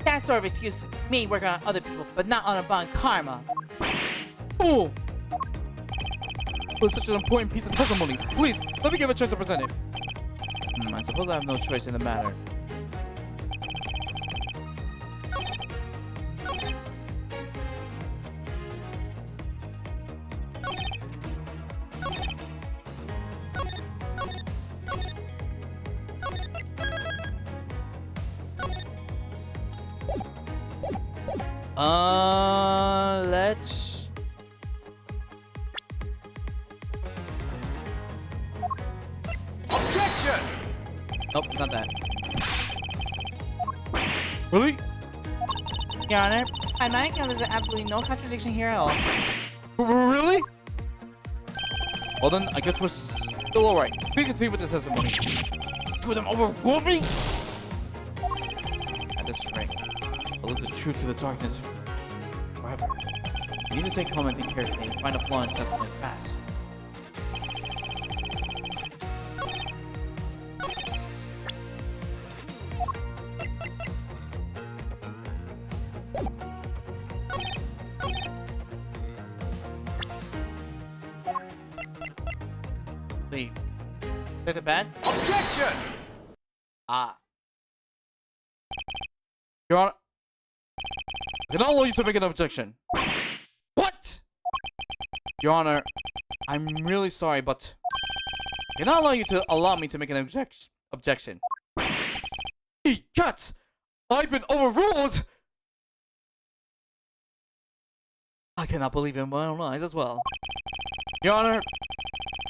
That sort of excuse me working on other people, but not on Von Karma. Oh! It was such an important piece of testimony. Please, let me give a chance to present it. I suppose I have no choice in the matter. Let's... Objection! Nope, it's not that. Really? Your Honor, on my account, there's absolutely no contradiction here at all. Really? Well then, I guess we're still alright. Please continue with the testimony. Two of them overruled me? At this rate, I'll lose the truth to the darkness forever. You need to stay calm and think carefully and find a flaw in his testimony fast. the bad. Objection! Ah. Your Honor, I cannot allow you to make an objection. What? Your Honor, I'm really sorry, but I cannot allow me to make an objection. Eat guts! I've been overruled! I cannot believe it in my own eyes as well. Your Honor,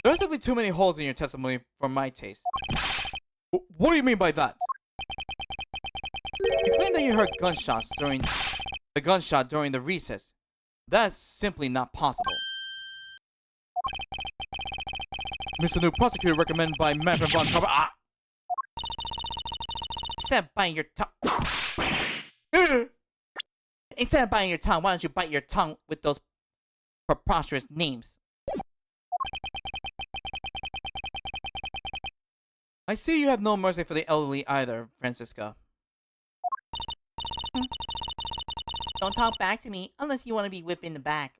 there's simply too many holes in your testimony for my taste. What do you mean by that? You claim that you heard gunshots during the recess. That's simply not possible. Mr. New Prosecutor recommended by Manfred von Carver. Ah! Instead of biting your tongue, why don't you bite your tongue with those preposterous names? I see you have no mercy for the elderly either, Francisca. Don't talk back to me unless you want to be whipped in the back.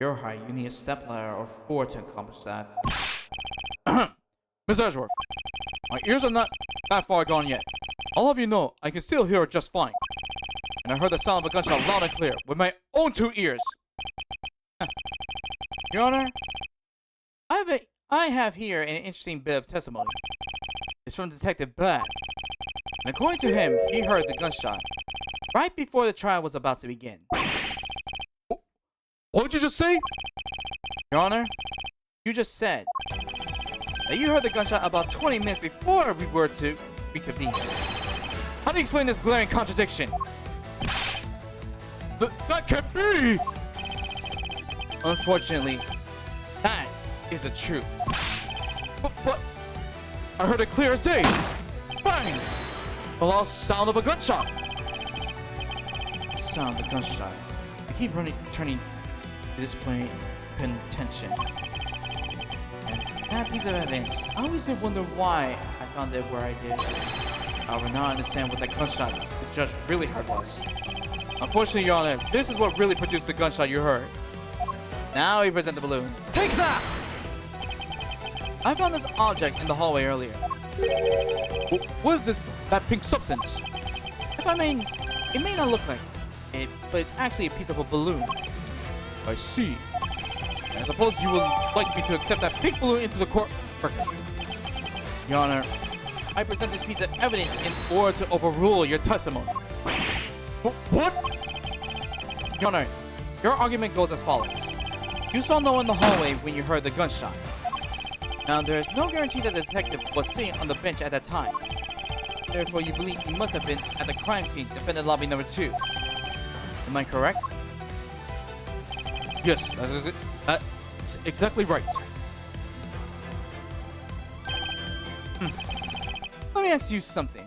You're high. You need a stepladder or 4 to accomplish that. Miss Edgeworth, my ears are not that far gone yet. I'll have you know, I can still hear it just fine. And I heard the sound of a gunshot loud and clear with my own 2 ears. Your Honor, I have here an interesting bit of testimony. It's from Detective Bad. And according to him, he heard the gunshot right before the trial was about to begin. What did you just say? Your Honor, you just said that you heard the gunshot about 20 minutes before we were to reconvene. How do you explain this glaring contradiction? That can't be! Unfortunately, that is the truth. But I heard it clear as day. Bang! The lost sound of a gunshot. Sound of the gunshot. I keep turning to this point of contention. And that piece of evidence, I always did wonder why I found it where I did. However, now I understand what that gunshot the judge really heard was. Unfortunately, Your Honor, this is what really produced the gunshot you heard. Now we present the balloon. Take that! I found this object in the hallway earlier. What is this? That pink substance? If I mean, it may not look like it, but it's actually a piece of a balloon. I see. And I suppose you would like me to accept that pink balloon into the court. Your Honor, I present this piece of evidence in order to overrule your testimony. What? Your Honor, your argument goes as follows. You saw no one in the hallway when you heard the gunshot. Now, there is no guarantee that the detective was sitting on the bench at that time. Therefore, you believe he must have been at the crime scene, defendant lobby number 2. Am I correct? Yes, that's exactly right. Let me ask you something.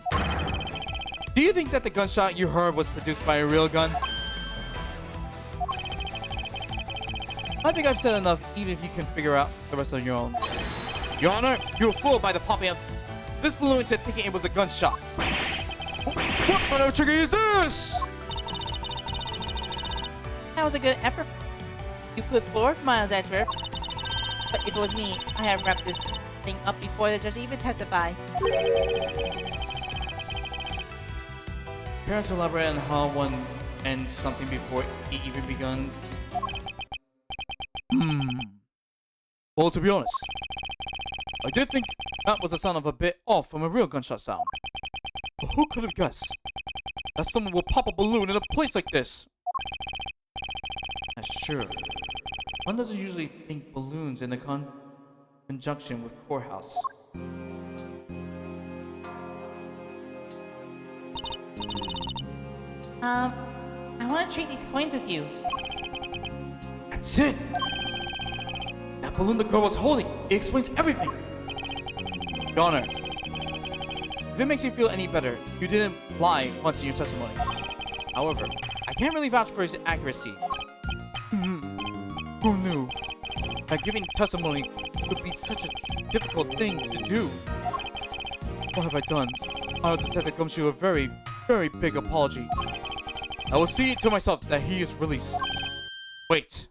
Do you think that the gunshot you heard was produced by a real gun? I think I've said enough, even if you can figure out the rest on your own. Your Honor, you were fooled by the popping of this balloon into thinking it was a gunshot. What kind of trigger is this? That was a good effort you put forth, Miles Edgeworth. But if it was me, I have wrapped this thing up before the judge even testified. Care to elaborate on how one ends something before it even begins? Well, to be honest, I did think that was the sound of a bit off from a real gunshot sound. But who could have guessed that someone will pop a balloon in a place like this? That's true. One doesn't usually think balloons in the conjunction with courthouse. I want to trade these coins with you. That's it! That balloon the girl was holding, it explains everything! Your Honor, if it makes you feel any better, you didn't lie once in your testimony. However, I can't really vouch for its accuracy. Who knew that giving testimony would be such a difficult thing to do? What have I done? I owe Detective Gumshoe a very, very big apology. I will see to myself that he is released. Wait.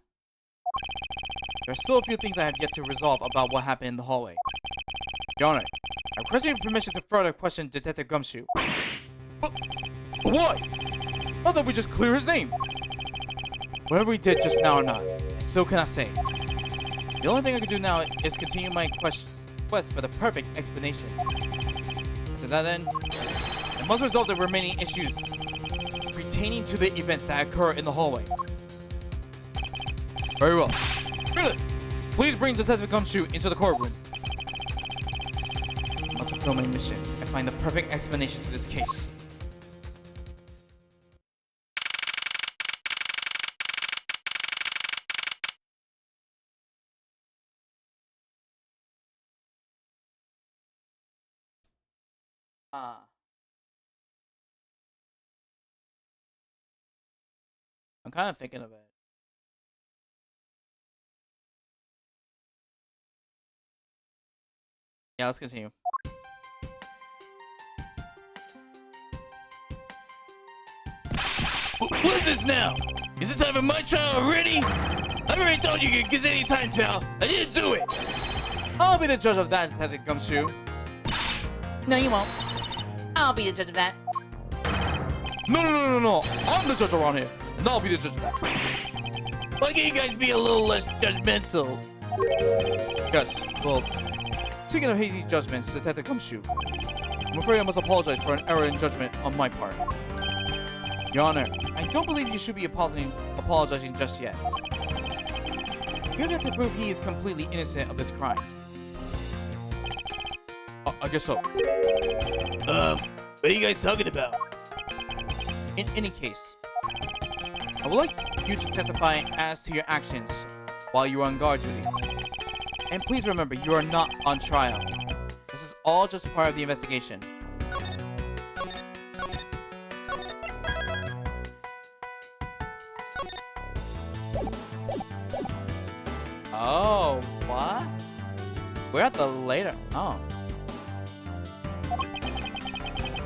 There are still a few things I have yet to resolve about what happened in the hallway. Your Honor, I request your permission to further question Detective Gumshoe. But why? I thought we just clear his name. Whatever we did just now or not, I still cannot say. The only thing I can do now is continue my quest for the perfect explanation. To that end, I must resolve the remaining issues pertaining to the events that occur in the hallway. Very well. Griffith, please bring Detective Gumshoe into the courtroom. I must fulfill my mission and find the perfect explanation to this case. I'm kind of thinking of it. Yeah, let's continue. What is this now? Is it time for my trial already? I've already told you gazillion times, pal. I didn't do it. I'll be the judge of that, Detective Gumshoe. No, you won't. I'll be the judge of that. No. I'm the judge around here, and I'll be the judge of that. Why can't you guys be a little less judgmental? Yes, well, speaking of hazy judgments, Detective Gumshoe, I'm afraid I must apologize for an error in judgment on my part. Your Honor, I don't believe you should be apologizing just yet. You have to prove he is completely innocent of this crime. I guess so. What are you guys talking about? In any case, I would like you to testify as to your actions while you are on guard duty. And please remember, you are not on trial. This is all just part of the investigation. Oh, what? We're at the later. Oh.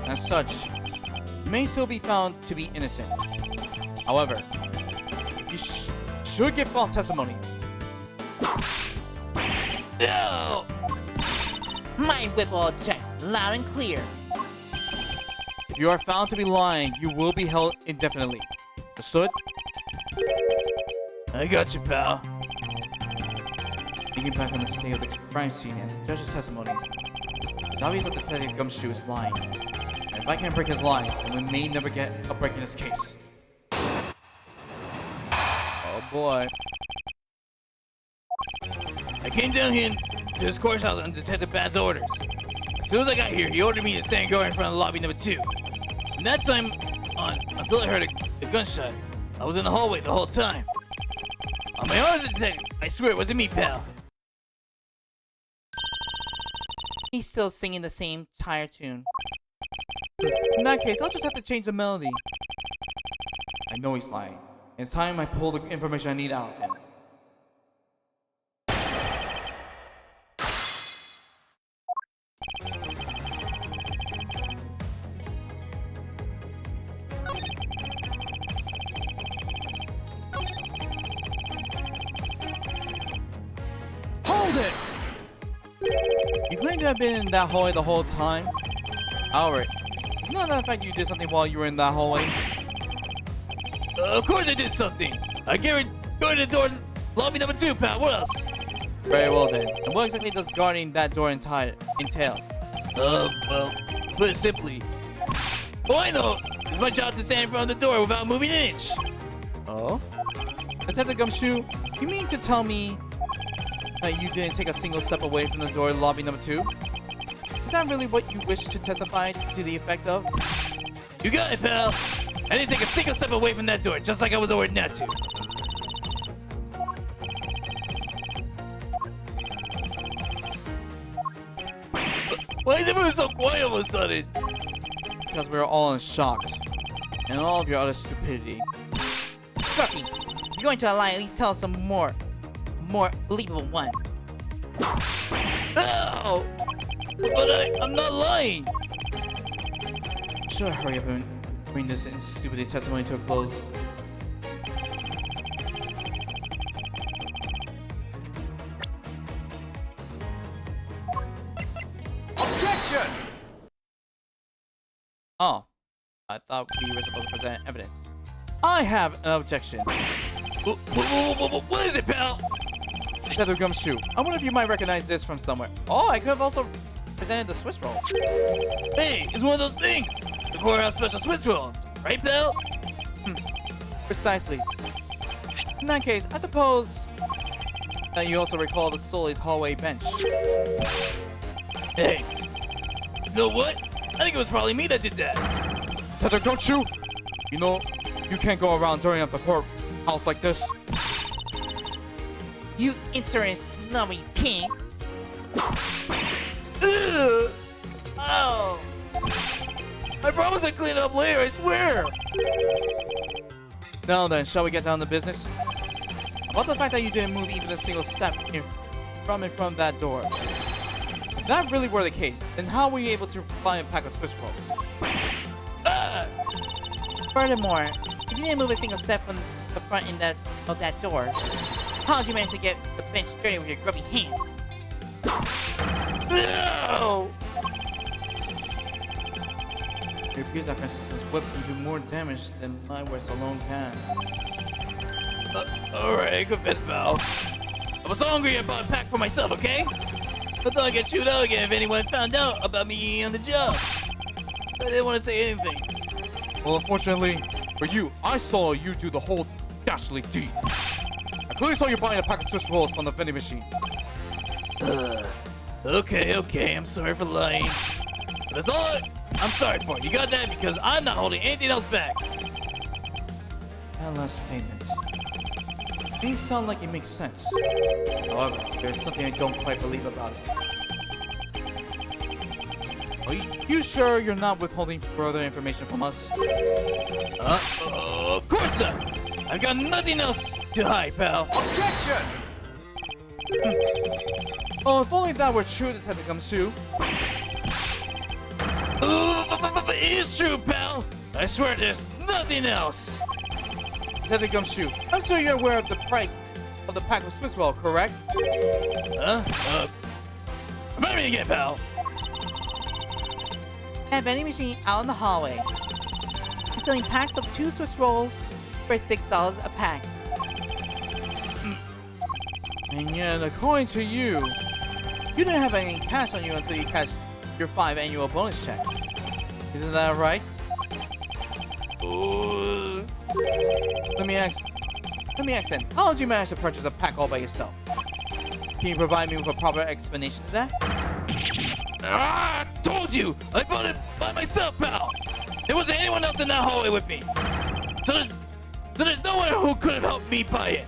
As such, you may still be found to be innocent. However, if you should give false testimony. No! My whip will object loud and clear. If you are found to be lying, you will be held indefinitely. Understood? I got you, pal. Thinking back on the state of the crime scene and the judge's testimony, it's obvious that Detective Gumshoe is lying. And if I can't break his lie, then we may never get a break in this case. Oh boy. I came down here to his courthouse on Detective Bad's orders. As soon as I got here, he ordered me to stand guard in front of lobby number 2. From that time on, until I heard a gunshot, I was in the hallway the whole time. On my honor as a detective, I swear it wasn't me, pal. He's still singing the same tired tune. In that case, I'll just have to change the melody. I know he's lying. It's time I pull the information I need out of him. Hold it! You claim to have been in that hallway the whole time? Alright. It's not that fact you did something while you were in that hallway. Of course I did something. I guarantee go to the door, lobby number 2, pal. What else? Very well then. And what exactly does guarding that door entail? Well, put it simply. Oh, I know. It's my job to stand in front of the door without moving an inch. Oh? Detective Gumshoe, you mean to tell me that you didn't take a single step away from the door lobby number 2? Is that really what you wish to testify to the effect of? You got it, pal. I didn't take a single step away from that door, just like I was ordered not to. Why is everyone so quiet all of a sudden? Because we are all in shock. And all of your other stupidity. Scruffy, if you're going to lie, at least tell us some more believable one. No! But I'm not lying. Should I hurry up and bring this stupid testimony to a close? I thought we were supposed to present evidence. I have an objection. What is it, pal? Tether Gumshoe. I wonder if you might recognize this from somewhere. Oh, I could have also presented the Swiss roll. Hey, it's one of those things. The courthouse special Swiss rolls, right, pal? Precisely. In that case, I suppose that you also recall the solid hallway bench. Hey, you know what? I think it was probably me that did that. Tether, don't you? You know, you can't go around tearing up the courthouse like this. You insolent, snubby pig. Ugh. Oh. I promise I'd clean it up later, I swear. Now then, shall we get down to business? About the fact that you didn't move even a single step from that door. If that really were the case, then how were you able to buy a pack of Swiss rolls? Ah. Furthermore, if you didn't move a single step from the front end of that door, how did you manage to get the bench dirty with your grubby hands? No! It appears that Francisco's whip can do more damage than my words alone can. Alright, confess, pal. I was hungry, I bought a pack for myself, okay? I thought I'd get chewed out again if anyone found out about me on the job. I didn't want to say anything. Well, unfortunately for you, I saw you do the whole dastardly deed. I clearly saw you buying a pack of Swiss rolls from the vending machine. Okay, I'm sorry for lying. But that's all I'm sorry for. You got that? Because I'm not holding anything else back. That last statement may sound like it makes sense. However, there's something I don't quite believe about it. Are you sure you're not withholding further information from us? Of course not. I've got nothing else to hide, pal. Objection! Oh, if only that were true, Detective Gumshoe. It is true, pal. I swear there's nothing else. Detective Gumshoe, I'm sure you're aware of the price of the pack of Swiss roll, correct? Huh? Remind me again, pal. That vending machine out in the hallway. He's selling packs of 2 Swiss rolls for $6 a pack. And yet, according to you, you didn't have any cash on you until you cashed your 5 annual bonus check. Isn't that right? Let me ask then, how did you manage to purchase a pack all by yourself? Can you provide me with a proper explanation of that? I told you! I bought it by myself, pal! There wasn't anyone else in that hallway with me. So there's no one who could have helped me buy it.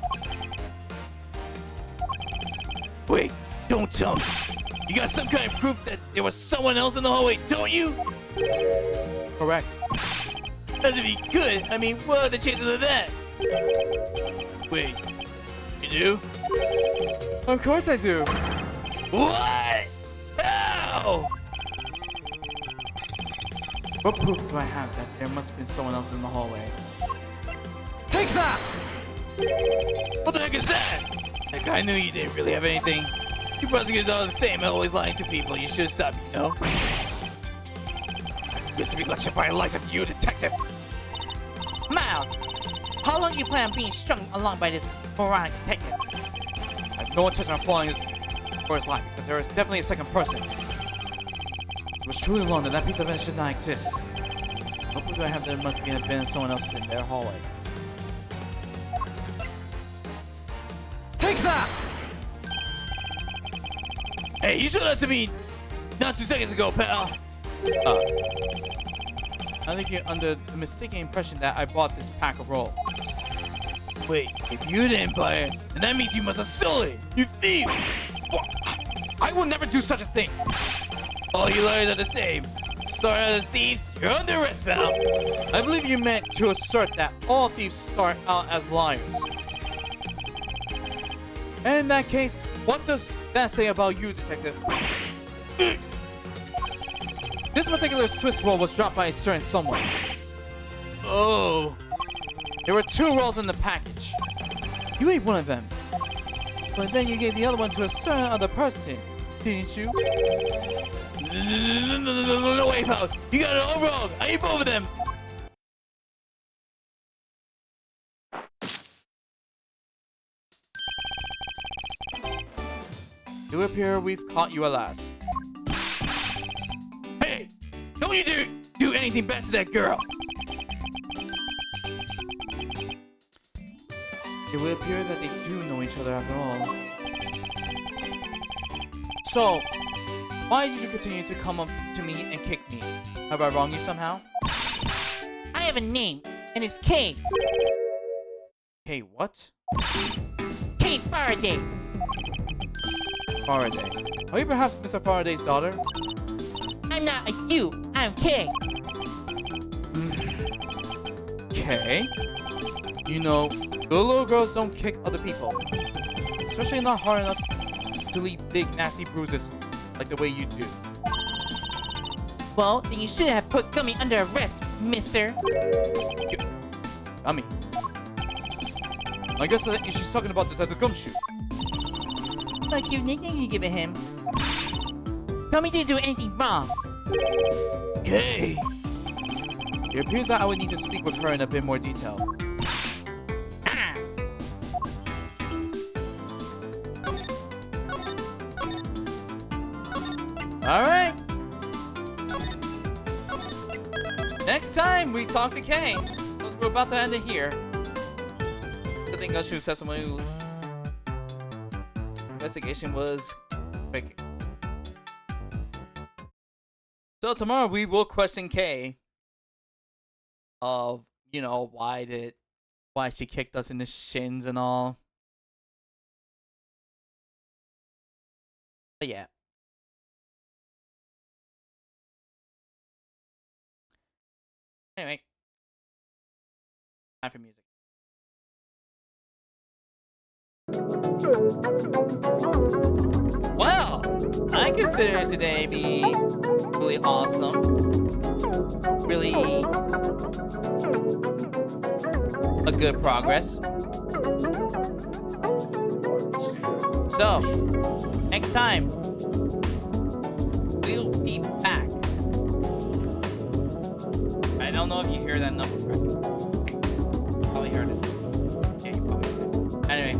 Wait, don't tell me. You got some kind of proof that there was someone else in the hallway, don't you? Correct. As if you could. I mean, what are the chances of that? Wait, you do? Of course I do. What? How? What proof do I have that there must have been someone else in the hallway? Take that! What the heck is that? Heck, I knew you didn't really have anything. You prosecutors are all the same, always lying to people. You should stop, you know? I used to be lectured by the likes of you, detective. Miles, how long do you plan on being strung along by this moronic detective? I have no intention of following for his life, because there is definitely a second person. It was truly long that piece of evidence should not exist. What proof do I have there must have been someone else in their hallway? Take that! Hey, you showed that to me not 2 seconds ago, pal. I think you're under the mistaken impression that I bought this pack of rolls. Wait, if you didn't buy it, then that means you must have stolen it. You thief! I will never do such a thing! All you liars are the same. Start out as thieves, you're under arrest, pal. I believe you meant to assert that all thieves start out as liars. In that case, what does that say about you, Detective? This particular Swiss roll was dropped by a certain someone. Oh. There were 2 rolls in the package. You ate one of them. But then you gave the other one to a certain other person, didn't you? No, wait, pal. You got it all wrong. I ate both of them. It would appear we've caught you at last. Hey, don't you do anything bad to that girl. It would appear that they do know each other after all. So, why did you continue to come up to me and kick me? Have I wronged you somehow? I have a name, and it's K. Hey, what? K Faraday. Faraday. Are you perhaps Mr. Faraday's daughter? I'm not a you, I'm K. Okay. You know, good little girls don't kick other people. Especially not hard enough to leave big nasty bruises like the way you do. Well, then you should have put Gummy under arrest, mister. Gummy. I guess that she's talking about Detective Gumshoe. What a cute nickname you giving him. Gummy didn't do anything wrong. Okay. It appears that I would need to speak with her in a bit more detail. Ah. Alright. Next time we talk to Kay. We're about to end it here. Good thing Gumshoe said someone who investigation was quick. So tomorrow we will question Kay of, you know, why she kicked us in the shins and all. But yeah. Anyway. Time for music. Well, I consider today be really awesome. Really a good progress. So, next time, we'll be back. I don't know if you hear that number. Probably heard it. Yeah, you probably heard it. Anyway,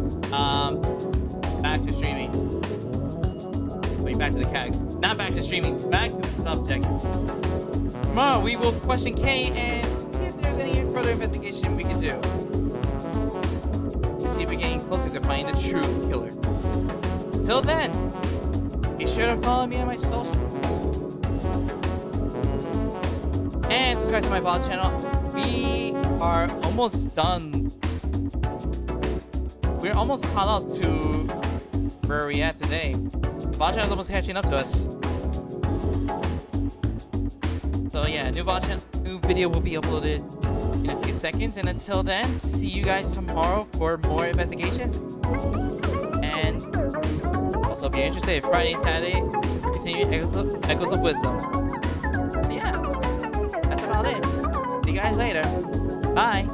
back to streaming. Wait, back to the cat. Not back to streaming. Back to the subject. Tomorrow we will question Kay and see if there's any further investigation we can do. See if we're getting closer to finding the true killer. Until then, be sure to follow me on my social. And subscribe to my VOD channel. We are almost done. We're almost caught up to where we're at today. VOD channel is almost catching up to us. So yeah, new video will be uploaded in a few seconds. And until then, see you guys tomorrow for more investigations. And also, if you're interested, Friday, Saturday, continue Echoes of Wisdom. Yeah, that's about it. See you guys later. Bye.